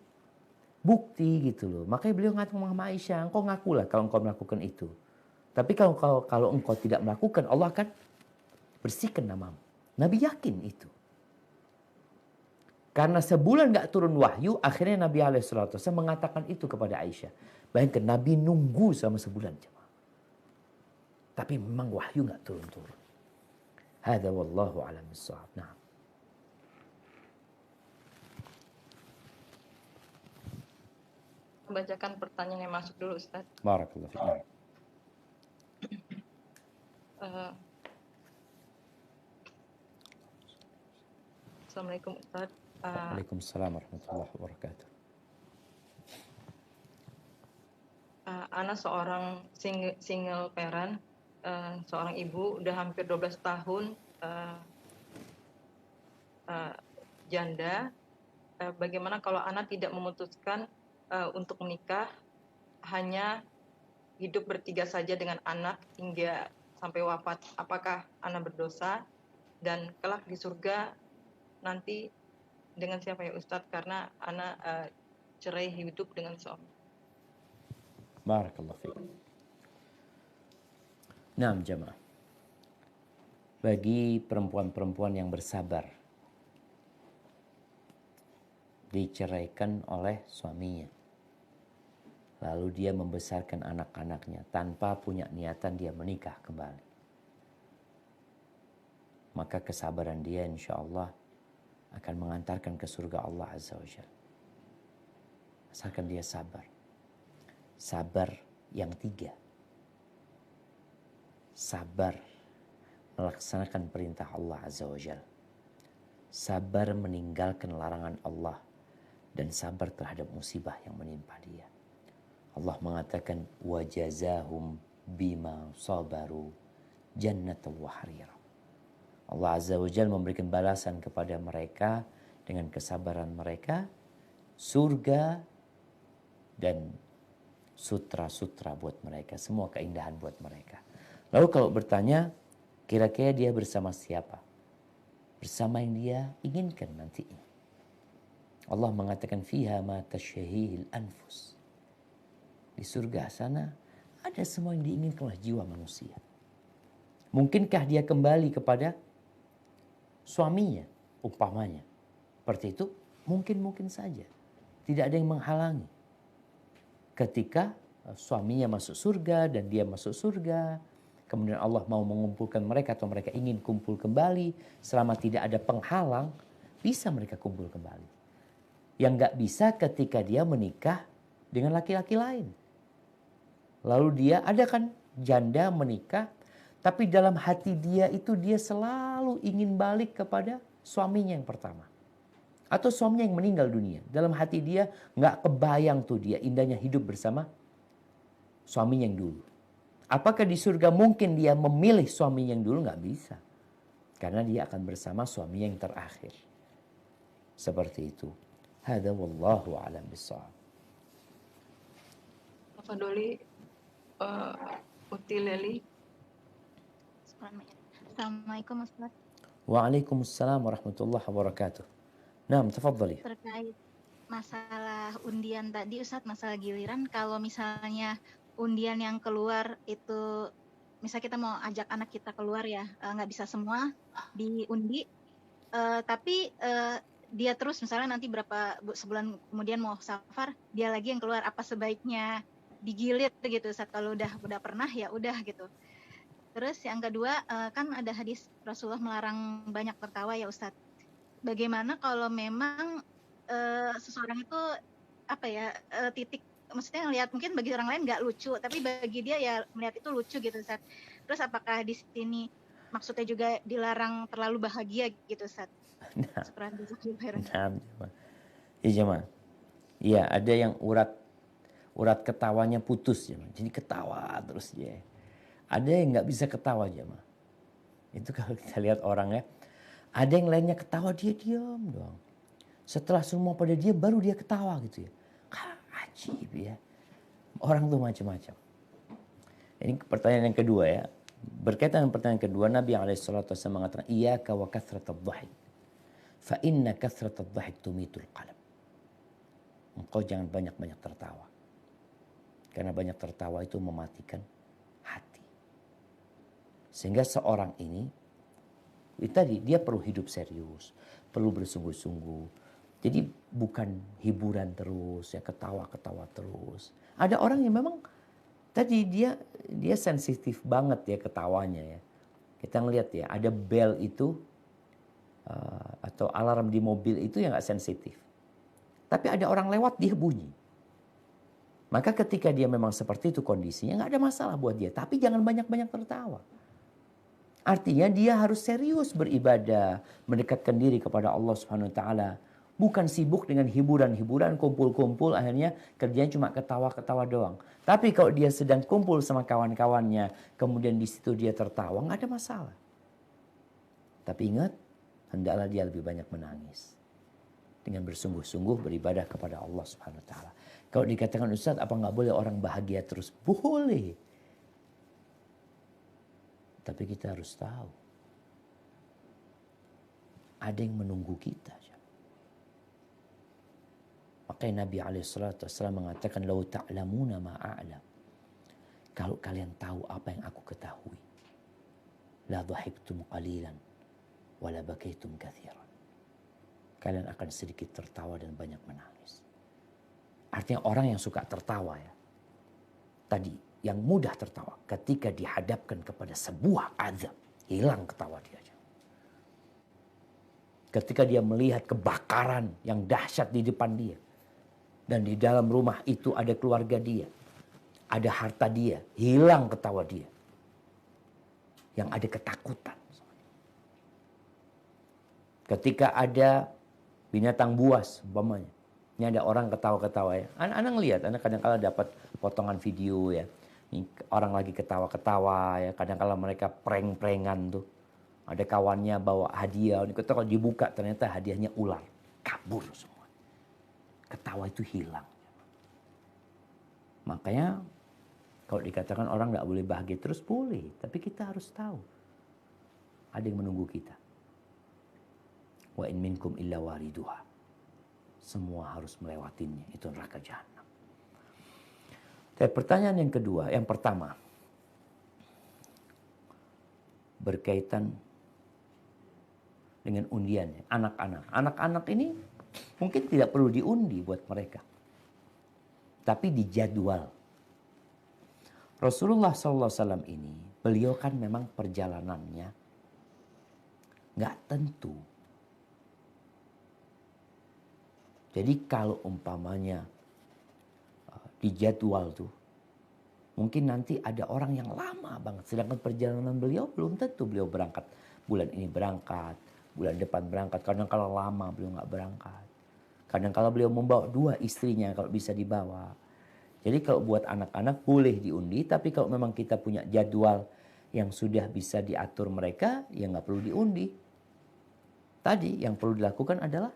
bukti gitu loh. Makanya beliau ngatakan sama Aisyah, engkau ngakulah kalau engkau melakukan itu. Tapi kalau engkau tidak melakukan, Allah akan bersihkan namamu. Nabi yakin itu. Karena sebulan gak turun wahyu, akhirnya Nabi SAW mengatakan itu kepada Aisyah. Bayangkan Nabi nunggu selama sebulan. Tapi memang wahyu gak turun-turun. Hada wallahu a'lam bissawab. Nah. Bacakan pertanyaan yang masuk dulu, Ustaz. Barakallahu fiik. Assalamualaikum, Ustaz. Waalaikumsalam warahmatullahi wabarakatuh. Ana seorang single parent, seorang ibu, udah hampir 12 tahun janda. Bagaimana kalau Ana tidak memutuskan untuk menikah, hanya hidup bertiga saja dengan anak hingga sampai wafat? Apakah Ana berdosa? Dan kelak di surga nanti dengan siapa ya Ustadz? Karena Ana cerai hidup dengan suami. Barakallahu fiik. Naam jamaah. bagi perempuan-perempuan yang bersabar diceraikan oleh suaminya, lalu dia membesarkan anak-anaknya tanpa punya niatan dia menikah kembali, maka kesabaran dia insya Allah akan mengantarkan ke surga Allah Azza wa Jalla. Asalkan dia sabar. Sabar yang 3. Sabar melaksanakan perintah Allah Azza wa Jalla. Sabar meninggalkan larangan Allah. Dan sabar terhadap musibah yang menimpa dia. Allah mengatakan, وَجَزَاهُمْ بِمَا صَبَرُوا جَنَّةً وَحَرِيرًا. Allah Azza wa Jalla memberikan balasan kepada mereka dengan kesabaran mereka, surga dan sutra-sutra buat mereka, semua keindahan buat mereka. Lalu kalau bertanya, kira-kira dia bersama siapa? Bersama yang dia inginkan nantinya. Allah mengatakan, fiha ma tashahihil anfus. Di surga sana ada semua yang diinginkan oleh jiwa manusia. Mungkinkah dia kembali kepada suaminya, umpamanya? Seperti itu, mungkin saja. Tidak ada yang menghalangi. Ketika suaminya masuk surga dan dia masuk surga, kemudian Allah mau mengumpulkan mereka atau mereka ingin kumpul kembali, selama tidak ada penghalang, bisa mereka kumpul kembali. Yang gak bisa ketika dia menikah dengan laki-laki lain. Lalu dia, ada kan janda menikah, tapi dalam hati dia itu dia selalu ingin balik kepada suaminya yang pertama. Atau suaminya yang meninggal dunia. Dalam hati dia gak kebayang tuh dia indahnya hidup bersama suaminya yang dulu. Apakah di surga mungkin dia memilih suaminya yang dulu? Gak bisa. Karena dia akan bersama suaminya yang terakhir. Seperti itu. Hada wallahu a'lam bishawab. Tafadholi Uti Leli. Assalamualaikum Ustaz. Waalaikumsalam warahmatullahi wabarakatuh. Naam, tafadhali. Terkait masalah undian tadi Ustaz, masalah giliran, kalau misalnya undian yang keluar itu, misalnya kita mau ajak anak kita keluar ya, nggak bisa semua diundi, tapi dia terus misalnya nanti sebulan kemudian mau safar, dia lagi yang keluar, apa sebaiknya digilir gitu Ustaz? Kalau udah pernah ya udah gitu. Terus yang kedua, kan ada hadis Rasulullah melarang banyak tertawa ya Ustaz. Bagaimana kalau memang seseorang itu titik, maksudnya ngelihat mungkin bagi orang lain nggak lucu, tapi bagi dia ya melihat itu lucu gitu Ustaz. Terus apakah di sini maksudnya juga dilarang terlalu bahagia gitu Ustaz? Nah, ya jemaah. Iya, ada yang urat ketawanya putus jemaah. Jadi ketawa terus dia. Ada yang nggak bisa ketawa jemaah. Itu kalau kita lihat orang ya. Ada yang lainnya ketawa, dia diam doang. Setelah semua pada dia baru dia ketawa gitu ya. Ajib ya. Orang tuh macam-macam. Ini pertanyaan yang kedua ya. Berkaitan dengan pertanyaan kedua, Nabi SAW mengatakan, Iyaka wa kathratad dhahik. Fa inna kathratad dhahik tumitul qalb. Engkau jangan banyak-banyak tertawa. Karena banyak tertawa itu mematikan hati. Sehingga seorang ini, tadi dia perlu hidup serius, perlu bersungguh-sungguh. Jadi bukan hiburan terus, ya ketawa-ketawa terus. Ada orang yang memang tadi dia sensitif banget ya ketawanya ya. Kita ngelihat ya, ada bel itu atau alarm di mobil itu yang nggak sensitif. Tapi ada orang lewat dia bunyi. Maka ketika dia memang seperti itu kondisinya, nggak ada masalah buat dia. Tapi jangan banyak-banyak tertawa. Artinya dia harus serius beribadah, mendekatkan diri kepada Allah Subhanahu wa taala. Bukan sibuk dengan hiburan-hiburan, kumpul-kumpul, akhirnya kerjanya cuma ketawa-ketawa doang. Tapi kalau dia sedang kumpul sama kawan-kawannya, kemudian di situ dia tertawa, nggak ada masalah. Tapi ingat, hendaklah dia lebih banyak menangis. Dengan bersungguh-sungguh beribadah kepada Allah Subhanahu wa taala. Kalau dikatakan Ustaz, apa nggak boleh orang bahagia terus? Boleh. Tapi kita harus tahu. Ada yang menunggu kita. Makanya Nabi SAW mengatakan, Lau ta'lamuna ma'a'lam. Kalau kalian tahu apa yang aku ketahui. la dhahiktum qalilan wa la bakaitum katsiran. Kalian akan sedikit tertawa dan banyak menangis. Artinya orang yang suka tertawa ya. Tadi yang mudah tertawa ketika dihadapkan kepada sebuah azab, hilang ketawa dia. Ketika dia melihat kebakaran yang dahsyat di depan dia. Dan di dalam rumah itu ada keluarga dia. Ada harta dia. Hilang ketawa dia. Yang ada ketakutan. Ketika ada binatang buas umpamanya. Ini ada orang ketawa-ketawa ya. Anak ngelihat, anak kadang-kadang dapat potongan video ya. Ini orang lagi ketawa-ketawa ya. Kadang-kadang mereka prank-prankan tuh. Ada kawannya bawa hadiah. Kalau dibuka ternyata hadiahnya ular. Kabur semua. Ketawa itu hilang. Makanya kalau dikatakan orang nggak boleh bahagia terus boleh. Tapi kita harus tahu. Ada yang menunggu kita. Wa in minkum illa wariduha. Semua harus melewatinya. Itu neraka jahanam. Tapi pertanyaan yang kedua. Yang pertama. Berkaitan dengan undian. Anak-anak. Anak-anak ini mungkin tidak perlu diundi buat mereka. Tapi dijadwal. Rasulullah SAW ini, beliau kan memang perjalanannya nggak tentu. Jadi kalau umpamanya dijadwal tuh, mungkin nanti ada orang yang lama banget. Sedangkan perjalanan beliau belum tentu beliau berangkat. Bulan ini berangkat, bulan depan berangkat. Kadang kalau lama beliau nggak berangkat. Kadang kalau beliau membawa 2 istrinya kalau bisa dibawa. Jadi kalau buat anak-anak boleh diundi. Tapi kalau memang kita punya jadwal yang sudah bisa diatur mereka, ya nggak perlu diundi. Tadi yang perlu dilakukan adalah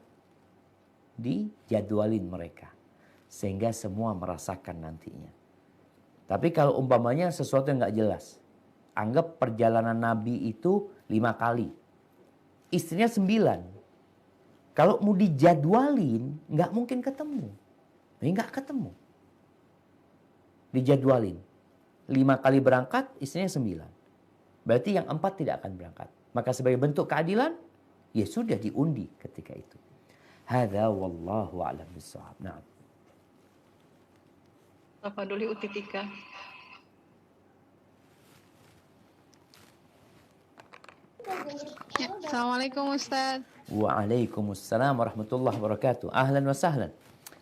dijadwalin mereka. Sehingga semua merasakan nantinya. Tapi kalau umpamanya sesuatu yang nggak jelas. Anggap perjalanan Nabi itu 5 kali. Istrinya 9. Kalau mau dijadwalin, nggak mungkin ketemu. Ini nggak ketemu. Dijadwalin. 5 kali berangkat, istrinya 9. Berarti yang 4 tidak akan berangkat. Maka sebagai bentuk keadilan, ya sudah diundi ketika itu. Hadza wallahu a'lam bishawab. Nah. Apa dulu utitika? Ya, Assalamualaikum Ustaz. Waalaikumsalam warahmatullahi wabarakatuh. Ahlan wa sahlan.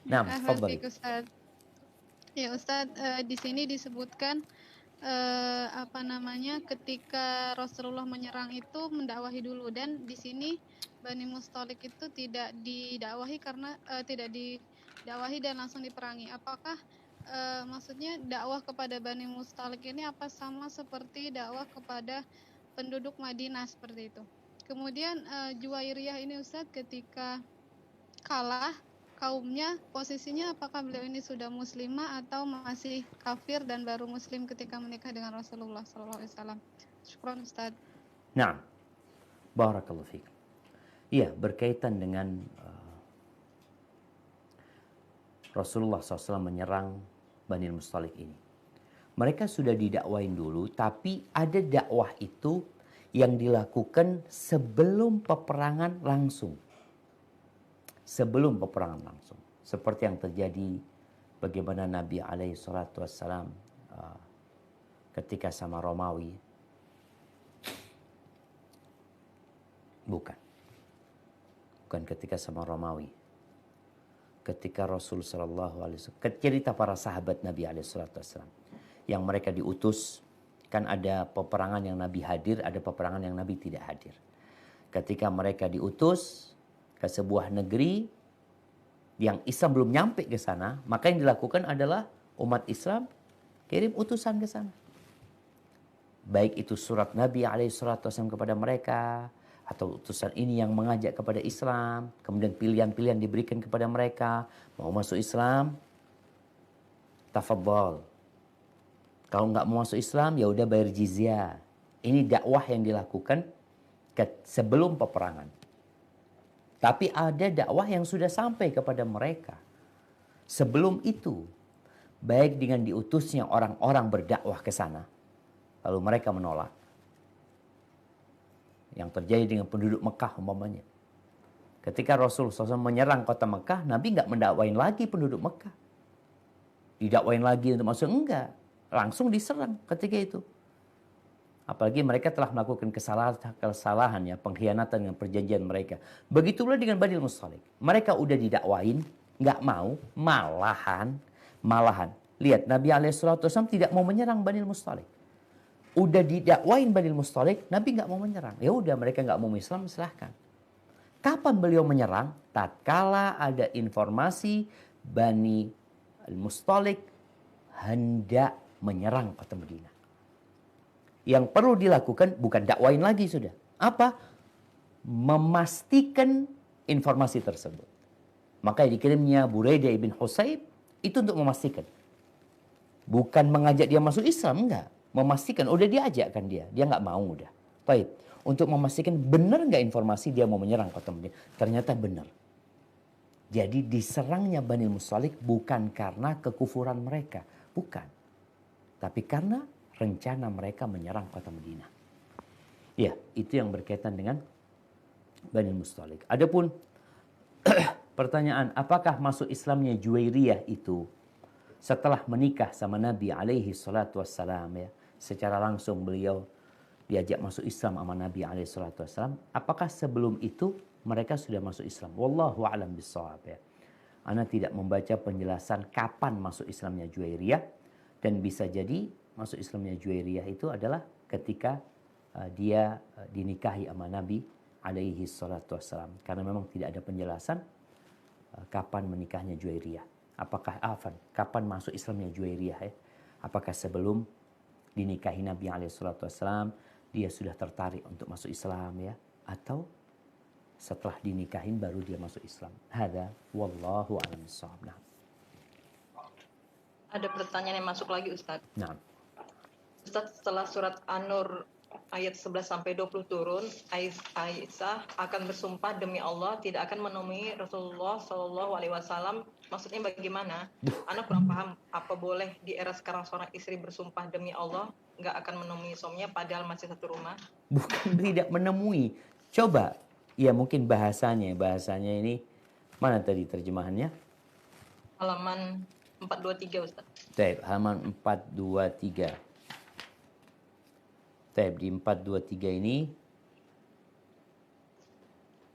Naam, tafadhali. Ustaz. Ya Ustaz, di sini disebutkan ketika Rasulullah menyerang itu mendakwahi dulu, dan di sini Bani Mustalik itu tidak didakwahi karena tidak didakwahi dan langsung diperangi. Apakah maksudnya dakwah kepada Bani Mustalik ini apa sama seperti dakwah kepada penduduk Madinah seperti itu? Kemudian Juwairiyah ini Ustaz ketika kalah kaumnya, posisinya apakah beliau ini sudah muslimah atau masih kafir dan baru muslim ketika menikah dengan Rasulullah SAW? Syukran Ustaz. Nah, barakallahu fiik. Iya, berkaitan dengan Rasulullah SAW menyerang Bani Mustalik ini. Mereka sudah didakwain dulu, tapi ada dakwah itu yang dilakukan sebelum peperangan langsung. Sebelum peperangan langsung. Seperti yang terjadi bagaimana Nabi SAW ketika sama Romawi. Bukan ketika sama Romawi. Ketika Rasul SAW, cerita para sahabat Nabi SAW. Yang mereka diutus, kan ada peperangan yang Nabi hadir, ada peperangan yang Nabi tidak hadir. Ketika mereka diutus ke sebuah negeri yang Islam belum nyampe ke sana, maka yang dilakukan adalah umat Islam kirim utusan ke sana. Baik itu surat Nabi SAW kepada mereka, atau utusan ini yang mengajak kepada Islam, kemudian pilihan-pilihan diberikan kepada mereka, mau masuk Islam, tafadhal. Kalau nggak mau masuk Islam, ya udah bayar jizyah. Ini dakwah yang dilakukan sebelum peperangan. Tapi ada dakwah yang sudah sampai kepada mereka. Sebelum itu, baik dengan diutusnya orang-orang berdakwah ke sana, lalu mereka menolak. yang terjadi dengan penduduk Mekah umpamanya. Ketika Rasul SAW menyerang kota Mekah, Nabi nggak mendakwain lagi penduduk Mekah. Didakwain lagi untuk masuk, enggak. Langsung diserang ketika itu. Apalagi mereka telah melakukan kesalahan ya, pengkhianatan dengan perjanjian mereka. Begitulah dengan Bani Mustalik. Mereka udah didakwain, nggak mau, malahan. Lihat, Nabi SAW tidak mau menyerang Bani Mustalik. Udah didakwain Bani Mustalik, Nabi nggak mau menyerang. Ya udah, mereka nggak mau Islam, silahkan. Kapan beliau menyerang? Tatkala ada informasi Bani Mustalik hendak menyerang kota Madinah. Yang perlu dilakukan bukan dakwain lagi sudah. Apa? Memastikan informasi tersebut. Maka dikirimnya Buraidah ibn Husayb itu untuk memastikan. Bukan mengajak dia masuk Islam, enggak. Memastikan, udah diajakkan dia. Dia nggak mau udah. Baik. Untuk memastikan benar nggak informasi dia mau menyerang kota Madinah. Ternyata benar. Jadi diserangnya Bani Mustalik bukan karena kekufuran mereka. Bukan. Tapi karena rencana mereka menyerang kota Madinah. Ya, itu yang berkaitan dengan Bani Mustalik. Adapun pertanyaan, apakah masuk Islamnya Juwairiyah itu setelah menikah sama Nabi alaihi salatu wassalam ya. Secara langsung beliau diajak masuk Islam sama Nabi alaihi salatu wassalam. Apakah sebelum itu mereka sudah masuk Islam? Wallahu a'lam bishawab ya. Ana tidak membaca penjelasan kapan masuk Islamnya Juwairiyah, dan bisa jadi masuk Islamnya Juwairiyah itu adalah ketika dia dinikahi sama Nabi alaihi salatu wassalam. Karena memang tidak ada penjelasan kapan menikahnya Juwairiyah. Kapan masuk Islamnya Juwairiyah ya? Apakah sebelum dinikahi Nabi alaihi salatu wassalam dia sudah tertarik untuk masuk Islam ya, atau setelah dinikahin baru dia masuk Islam? Hada wallahu a'lam bishawab. Nah. Ada pertanyaan yang masuk lagi, Ustaz. Nah. Ustaz, setelah surat An-Nur ayat 11 sampai 20 turun, Aisyah akan bersumpah demi Allah tidak akan menemui Rasulullah Shallallahu alaihi wasallam. Maksudnya bagaimana? Anak kurang paham, apa boleh di era sekarang seorang istri bersumpah demi Allah nggak akan menemui suaminya padahal masih satu rumah? Bukan tidak menemui. Coba, ya mungkin bahasanya ini mana tadi terjemahannya? Halaman 423, Ustaz. Baik, halaman 423. Baik, di 423 ini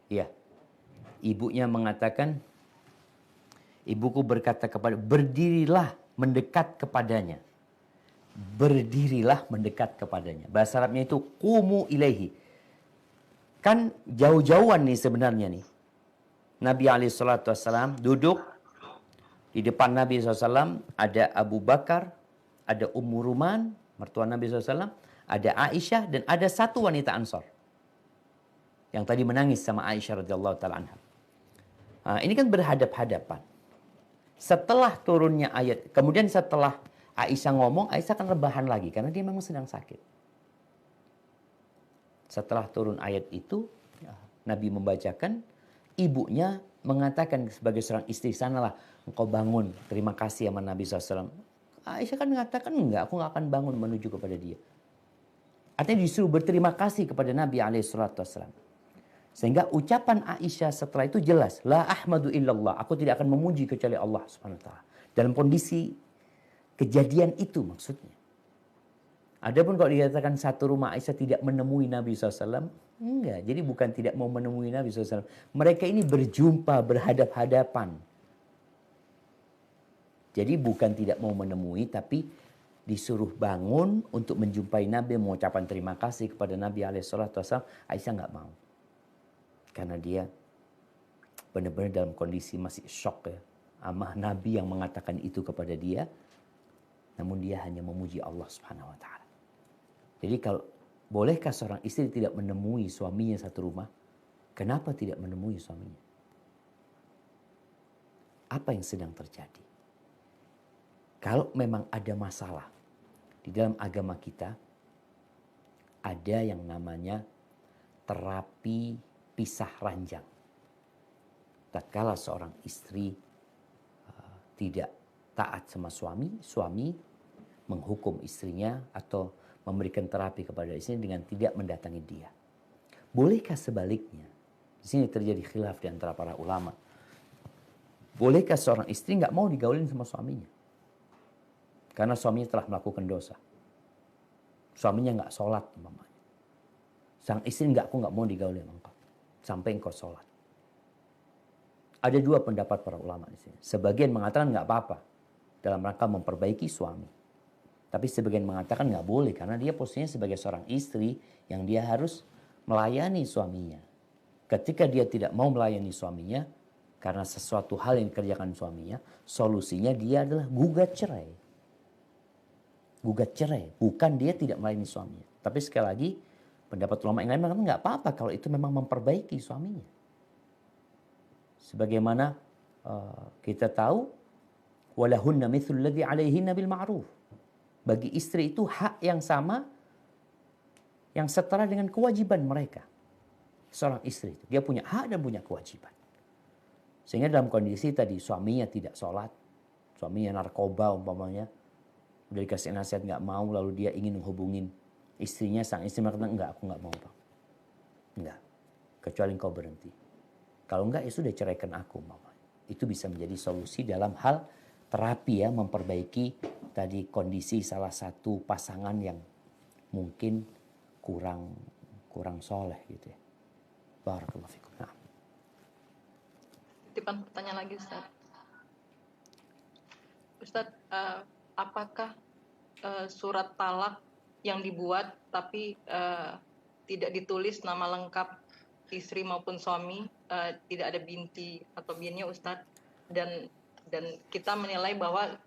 ya, ibunya mengatakan, ibuku berkata kepada, berdirilah mendekat kepadanya. Berdirilah mendekat kepadanya. Bahasa Arabnya itu qumu ilaihi. Kan jauh-jauhan nih sebenarnya nih. Nabi SAW duduk di depan Nabi SAW. Ada Abu Bakar, ada Ummu Ruman, mertua Nabi SAW, ada Aisyah, dan ada satu wanita Ansor yang tadi menangis sama Aisyah radhiyallahu taala anha. Nah, ini kan berhadap-hadapan. Setelah turunnya ayat, kemudian setelah Aisyah ngomong, Aisyah akan rebahan lagi karena dia memang sedang sakit. Setelah turun ayat itu, Nabi membacakan, ibunya mengatakan sebagai seorang istri, sanalah engkau bangun, terima kasih sama Nabi SAW. Aisyah kan mengatakan, enggak, aku nggak akan bangun menuju kepada dia. Artinya disuruh berterima kasih kepada Nabi SAW. Sehingga ucapan Aisyah setelah itu jelas, la ahmadu illallah, aku tidak akan memuji kecuali Allah Subhanahu wa taala. Dalam kondisi kejadian itu maksudnya. Adapun kalau dikatakan satu rumah Aisyah tidak menemui Nabi SAW, enggak. Jadi bukan tidak mau menemui Nabi SAW. Mereka ini berjumpa, berhadap-hadapan. Jadi bukan tidak mau menemui, tapi disuruh bangun untuk menjumpai Nabi, mengucapkan terima kasih kepada Nabi SAW. Aisyah nggak mau. Karena dia benar-benar dalam kondisi masih shock ya. Ama Nabi yang mengatakan itu kepada dia, namun dia hanya memuji Allah Subhanahu wa taala. Jadi kalau bolehkah seorang istri tidak menemui suaminya satu rumah? Kenapa tidak menemui suaminya? Apa yang sedang terjadi? Kalau memang ada masalah di dalam agama kita, ada yang namanya terapi pisah ranjang. Tatkala seorang istri tidak taat sama suami, suami menghukum istrinya atau memberikan terapi kepada istrinya dengan tidak mendatangi dia. Bolehkah sebaliknya? Di sini terjadi khilaf di antara para ulama. Bolehkah seorang istri nggak mau digaulin sama suaminya? Karena suaminya telah melakukan dosa. Suaminya nggak sholat umpamanya. Sang istri aku nggak mau digaulin sama engkau sampai engkau sholat. Ada dua pendapat para ulama di sini. Sebagian mengatakan nggak apa-apa dalam rangka memperbaiki suami. Tapi sebagian mengatakan nggak boleh karena dia posisinya sebagai seorang istri yang dia harus melayani suaminya. Ketika dia tidak mau melayani suaminya karena sesuatu hal yang dikerjakan suaminya, solusinya dia adalah gugat cerai. Gugat cerai, bukan dia tidak melayani suaminya. Tapi sekali lagi, pendapat ulama yang lain mengatakan nggak apa-apa kalau itu memang memperbaiki suaminya. Sebagaimana kita tahu, walahunna mithlul ladzi 'alaihinna bil ma'ruf. Bagi istri itu hak yang sama, yang setara dengan kewajiban mereka. Seorang istri itu, dia punya hak dan punya kewajiban. Sehingga dalam kondisi tadi suaminya tidak sholat, suaminya narkoba umpamanya, udah dikasih nasihat nggak mau, lalu dia ingin menghubungin istrinya, sang istri mengatakan enggak, aku nggak mau bang, enggak, kecuali engkau berhenti. Kalau enggak ya sudah ceraikan aku umpamanya. Itu bisa menjadi solusi dalam hal terapi ya, memperbaiki tadi kondisi salah satu pasangan yang mungkin kurang soleh gitu ya. Barakallahu fikum. Nah. Titipan pertanyaan lagi Ustaz. Ustaz, apakah surat talak yang dibuat tapi tidak ditulis nama lengkap istri maupun suami, tidak ada binti atau binnya Ustaz, dan kita menilai bahwa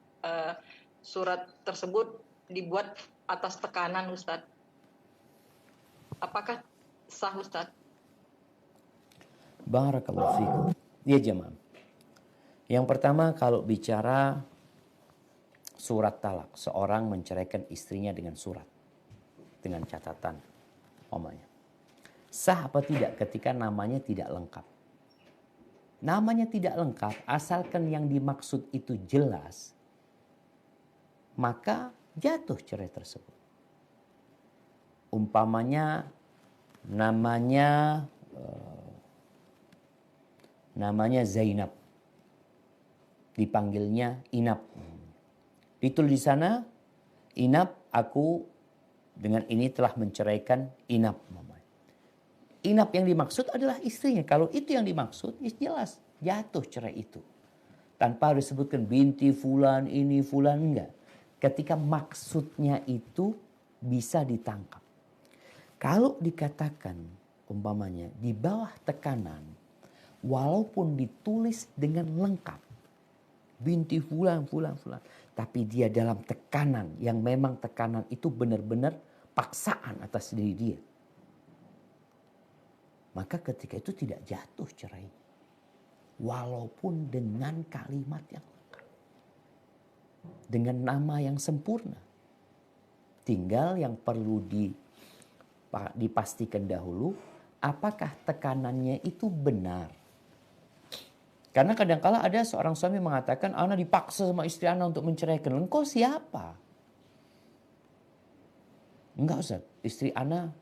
surat tersebut dibuat atas tekanan Ustaz. Apakah sah Ustaz? Barakallahu fikum. Ya jemaah. Yang pertama kalau bicara surat talak, seorang menceraikan istrinya dengan surat, dengan catatan, omanya. Sah apa tidak ketika namanya tidak lengkap? Namanya tidak lengkap, asalkan yang dimaksud itu jelas, maka jatuh cerai tersebut. Umpamanya namanya Zainab, dipanggilnya Inab. Ditulis di sana, Inab, aku dengan ini telah menceraikan Inab. Inab yang dimaksud adalah istrinya. Kalau itu yang dimaksud, jelas jatuh cerai itu. Tanpa harus disebutkan binti fulan, ini fulan, enggak. Ketika maksudnya itu bisa ditangkap. Kalau dikatakan umpamanya di bawah tekanan, walaupun ditulis dengan lengkap, binti fulan, tapi dia dalam tekanan yang memang tekanan itu benar-benar paksaan atas diri dia, maka ketika itu tidak jatuh cerai, walaupun dengan kalimat yang lengkap, dengan nama yang sempurna. Tinggal yang perlu dipastikan dahulu, apakah tekanannya itu benar. Karena kadang-kala ada seorang suami mengatakan, ana dipaksa sama istri ana untuk menceraikan. Engkau siapa? Enggak Ustaz, istri ana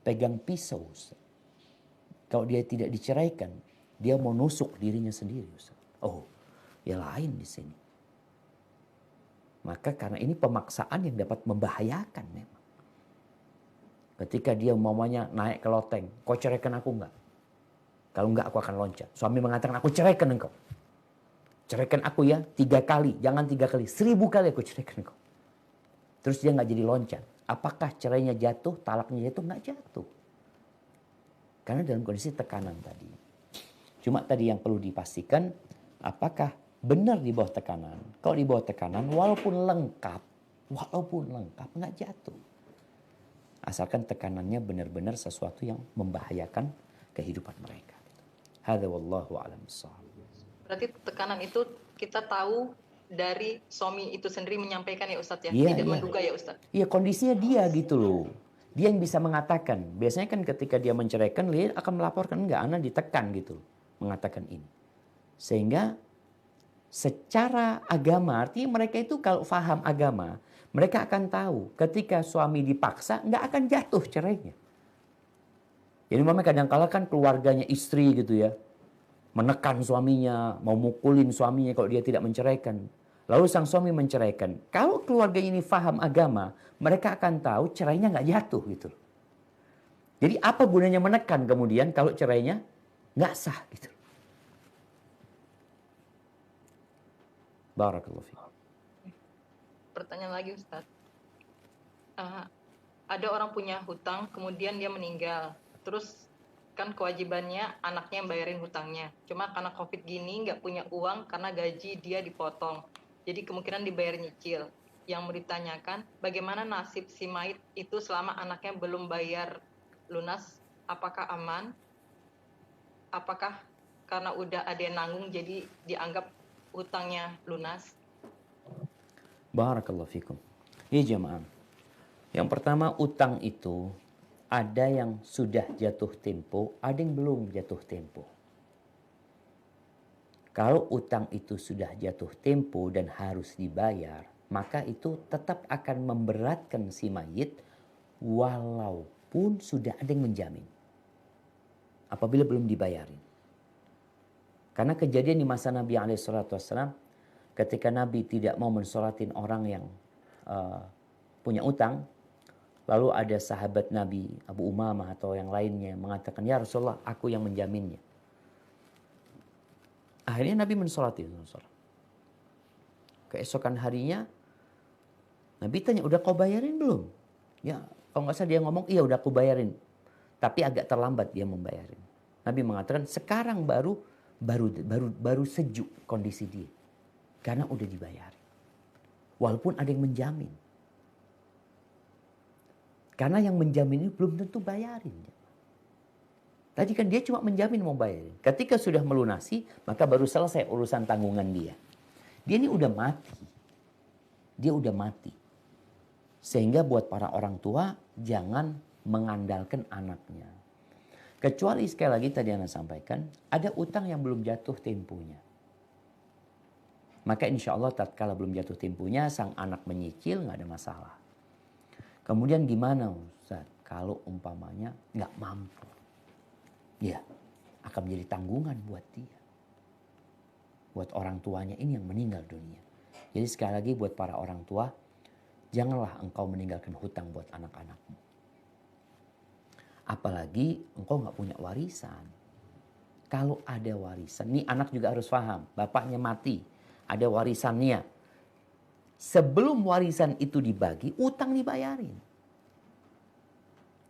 pegang pisau Ustaz. Kalau dia tidak diceraikan, dia mau nusuk dirinya sendiri Ustaz. Oh, ya lain di sini. Maka karena ini pemaksaan yang dapat membahayakan memang. Ketika dia umpamanya naik ke loteng, kau ceraikan aku enggak? Kalau enggak aku akan loncat. Suami mengatakan aku ceraikan engkau. Ceraikan aku ya 3 kali, jangan 3 kali, 1000 kali aku ceraikan engkau. Terus dia enggak jadi loncat. Apakah cerainya jatuh, talaknya jatuh? Enggak jatuh. Karena dalam kondisi tekanan tadi. Cuma tadi yang perlu dipastikan, apakah benar di bawah tekanan. Kalau di bawah tekanan, walaupun lengkap enggak jatuh. Asalkan tekanannya benar-benar sesuatu yang membahayakan kehidupan mereka. Hadza wallahu a'lam bissawab. Berarti tekanan itu kita tahu dari suami itu sendiri menyampaikan ya Ustadz ya, Iya, tidak iya. menduga ya Ustadz. Iya, kondisinya dia gitu loh. Dia yang bisa mengatakan. Biasanya kan ketika dia menceraikan, dia akan melaporkan, enggak, ana ditekan gitu loh, mengatakan ini. Sehingga secara agama, artinya mereka itu kalau paham agama, mereka akan tahu ketika suami dipaksa enggak akan jatuh cerainya. Jadi mama kadang-kala kan keluarganya istri gitu ya, menekan suaminya, mau mukulin suaminya kalau dia tidak menceraikan. Lalu sang suami menceraikan. Kalau keluarga ini faham agama, mereka akan tahu cerainya nggak jatuh gitu. Jadi apa gunanya menekan kemudian kalau cerainya nggak sah gitu. Barakallahu fiik. Pertanyaan lagi Ustadz. Ada orang punya hutang, kemudian dia meninggal. Terus kan kewajibannya anaknya yang bayarin hutangnya. Cuma karena COVID gini nggak punya uang karena gaji dia dipotong. Jadi kemungkinan dibayar nyicil. Yang mau ditanyakan, bagaimana nasib si mayit itu selama anaknya belum bayar lunas? Apakah aman? Apakah karena udah ada yang nanggung jadi dianggap hutangnya lunas? Barakallahu fikum. Ya jemaah. Yang pertama, utang itu ada yang sudah jatuh tempo, ada yang belum jatuh tempo. Kalau utang itu sudah jatuh tempo dan harus dibayar, maka itu tetap akan memberatkan si mayit walaupun sudah ada yang menjamin. Apabila belum dibayarin. Karena kejadian di masa Nabi SAW, ketika Nabi tidak mau mensolatin orang yang punya utang, lalu ada sahabat Nabi, Abu Umamah atau yang lainnya mengatakan, "Ya Rasulullah, aku yang menjaminnya." Akhirnya Nabi mensolati. Keesokan harinya, Nabi tanya, "Udah kau bayarin belum?" Ya, kalau nggak salah dia ngomong, "Iya udah aku bayarin." Tapi agak terlambat dia membayarin. Nabi mengatakan, sekarang baru sejuk kondisi dia. Karena udah dibayarin. Walaupun ada yang menjamin. Karena yang menjamin ini belum tentu bayarin. Tadi kan dia cuma menjamin mau bayarin. Ketika sudah melunasi, maka baru selesai urusan tanggungan dia. Dia ini udah mati. Dia udah mati. Sehingga buat para orang tua, jangan mengandalkan anaknya. Kecuali sekali lagi tadi Anda sampaikan, ada utang yang belum jatuh temponya. Maka insya Allah tatkala belum jatuh temponya, sang anak menyicil nggak ada masalah. Kemudian gimana Ustaz? Kalau umpamanya nggak mampu. Ya, akan menjadi tanggungan buat dia. Buat orang tuanya ini yang meninggal dunia. Jadi sekali lagi buat para orang tua, janganlah engkau meninggalkan hutang buat anak-anakmu. Apalagi engkau nggak punya warisan. Kalau ada warisan, nih anak juga harus paham. Bapaknya mati, ada warisannya. Sebelum warisan itu dibagi, utang dibayarin.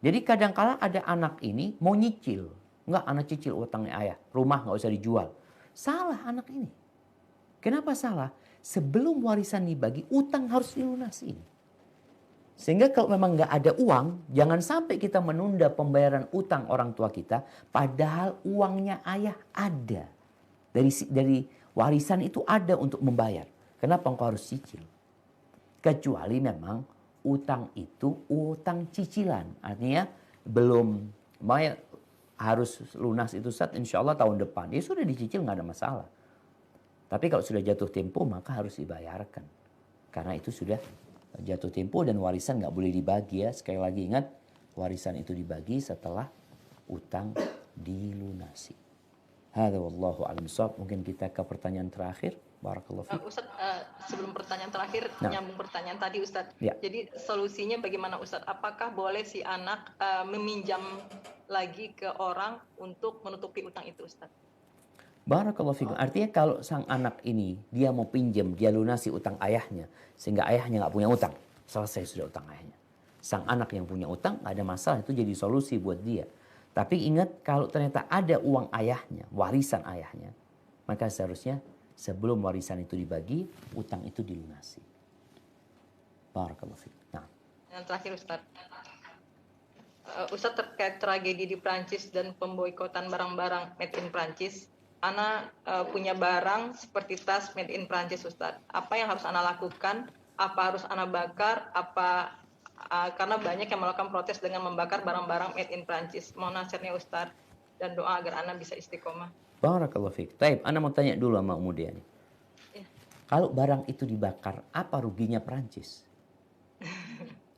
Jadi kadang-kala ada anak ini mau nyicil. Enggak, anak cicil utangnya ayah. Rumah nggak usah dijual. Salah anak ini. Kenapa salah? Sebelum warisan dibagi, utang harus dilunasin. Sehingga kalau memang nggak ada uang, jangan sampai kita menunda pembayaran utang orang tua kita, padahal uangnya ayah ada. Dari warisan itu ada untuk membayar. Kenapa engkau harus cicil? Kecuali memang utang itu utang cicilan. Artinya belum harus lunas itu saat insya Allah tahun depan. Ya sudah dicicil nggak ada masalah. Tapi kalau sudah jatuh tempo maka harus dibayarkan. Karena itu sudah jatuh tempo dan warisan nggak boleh dibagi ya. Sekali lagi ingat, warisan itu dibagi setelah utang dilunasi. Hadza wallahu a'lam bishawab. Mungkin kita ke pertanyaan terakhir. Barakallahu fiik. Ustaz, sebelum pertanyaan terakhir, nyambung pertanyaan tadi Ustaz. Ya. Jadi solusinya bagaimana Ustaz? Apakah boleh si anak meminjam lagi ke orang untuk menutupi utang itu Ustaz? Barakallahu fikum. Artinya kalau sang anak ini dia mau pinjam, dia lunasi utang ayahnya. Sehingga ayahnya nggak punya utang. Selesai sudah utang ayahnya. Sang anak yang punya utang nggak ada masalah. Itu jadi solusi buat dia. Tapi ingat kalau ternyata ada uang ayahnya, warisan ayahnya. Maka seharusnya sebelum warisan itu dibagi, utang itu dilunasi. Barakallahu fikum. Nah. Yang terakhir Ustaz. Ustaz terkait tragedi di Prancis dan pemboikotan barang-barang made in Prancis. Ana punya barang seperti tas made in Prancis Ustaz. Apa yang harus Ana lakukan? Apa harus Ana bakar? Karena banyak yang melakukan protes dengan membakar barang-barang made in Prancis. Mohon nasihatnya Ustaz dan doa agar Ana bisa istiqomah. Barakallahu fiik. Taib, Ana mau tanya dulu sama Umudia nih. Ya. Kalau barang itu dibakar, apa ruginya Prancis?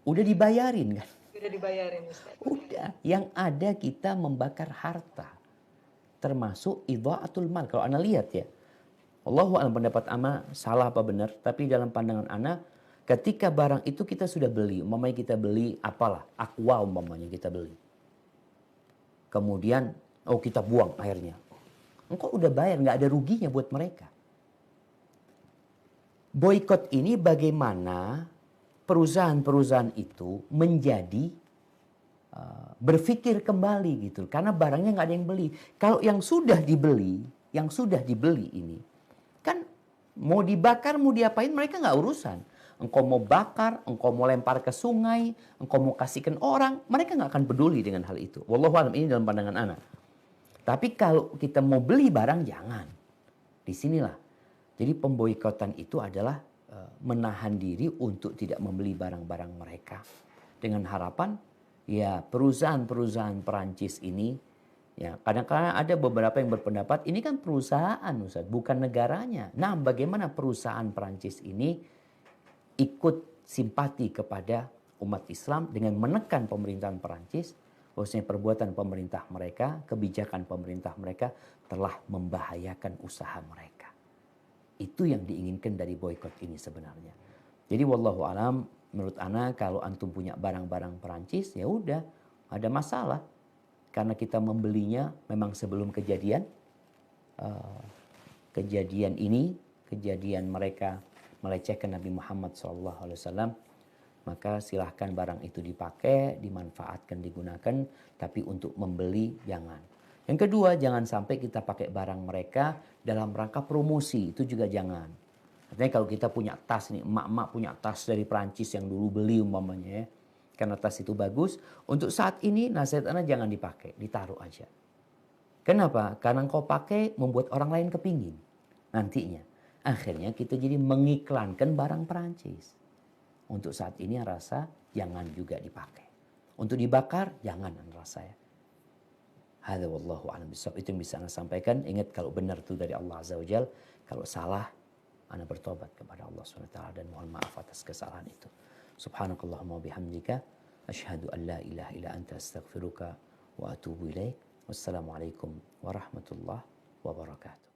Udah dibayarin kan? Tidak dibayarin Ustaz. Udah, yang ada kita membakar harta. Termasuk idha'atul mal. Kalau Ana lihat ya, Allahu a'lam pendapat Ana salah apa benar, tapi dalam pandangan Ana, ketika barang itu kita sudah beli, umpamanya kita beli apalah, aqua umpamanya kita beli. Kemudian, kita buang airnya. Engkau udah bayar, nggak ada ruginya buat mereka. Boykot ini bagaimana perusahaan-perusahaan itu menjadi berpikir kembali gitu, karena barangnya nggak ada yang beli. Kalau yang sudah dibeli ini, kan mau dibakar, mau diapain mereka nggak urusan. Engkau mau bakar, engkau mau lempar ke sungai, engkau mau kasihkan orang, mereka nggak akan peduli dengan hal itu. Wallahu a'lam, ini dalam pandangan ana. Tapi kalau kita mau beli barang, jangan. Disinilah. Jadi pemboikotan itu adalah menahan diri untuk tidak membeli barang-barang mereka. Dengan harapan, ya perusahaan-perusahaan Perancis ini, ya kadang-kadang ada beberapa yang berpendapat, ini kan perusahaan Ustaz, bukan negaranya. Nah, bagaimana perusahaan Perancis ini ikut simpati kepada umat Islam dengan menekan pemerintahan Perancis, bahwasanya perbuatan pemerintah mereka, kebijakan pemerintah mereka telah membahayakan usaha mereka. Itu yang diinginkan dari boykot ini sebenarnya. Jadi wallahu alam, menurut ana kalau antum punya barang-barang Perancis, ya udah, ada masalah. Karena kita membelinya memang sebelum kejadian ini, kejadian mereka melecehkan Nabi Muhammad SAW, maka silahkan barang itu dipakai, dimanfaatkan, digunakan, tapi untuk membeli jangan. Yang kedua, jangan sampai kita pakai barang mereka dalam rangka promosi, itu juga jangan. Artinya kalau kita punya tas nih, emak-emak punya tas dari Perancis yang dulu beli umpamanya ya, karena tas itu bagus, untuk saat ini nasihat ana jangan dipakai, ditaruh aja. Kenapa? Karena engkau pakai membuat orang lain kepingin nantinya. Akhirnya kita jadi mengiklankan barang Perancis. Untuk saat ini rasa jangan juga dipakai. Untuk dibakar jangan rasa ya. Hadza wallahu a'lam bishawab. Itu yang bisa ana sampaikan. Ingat kalau benar itu dari Allah Azza wa Jalla, kalau salah ana bertobat kepada Allah Subhanahu wa taala dan mohon maaf atas kesalahan itu. Subhanakallahumma bihamdika asyhadu an la ilaha illa anta astaghfiruka wa atubu ilaik. Wassalamualaikum warahmatullahi wabarakatuh.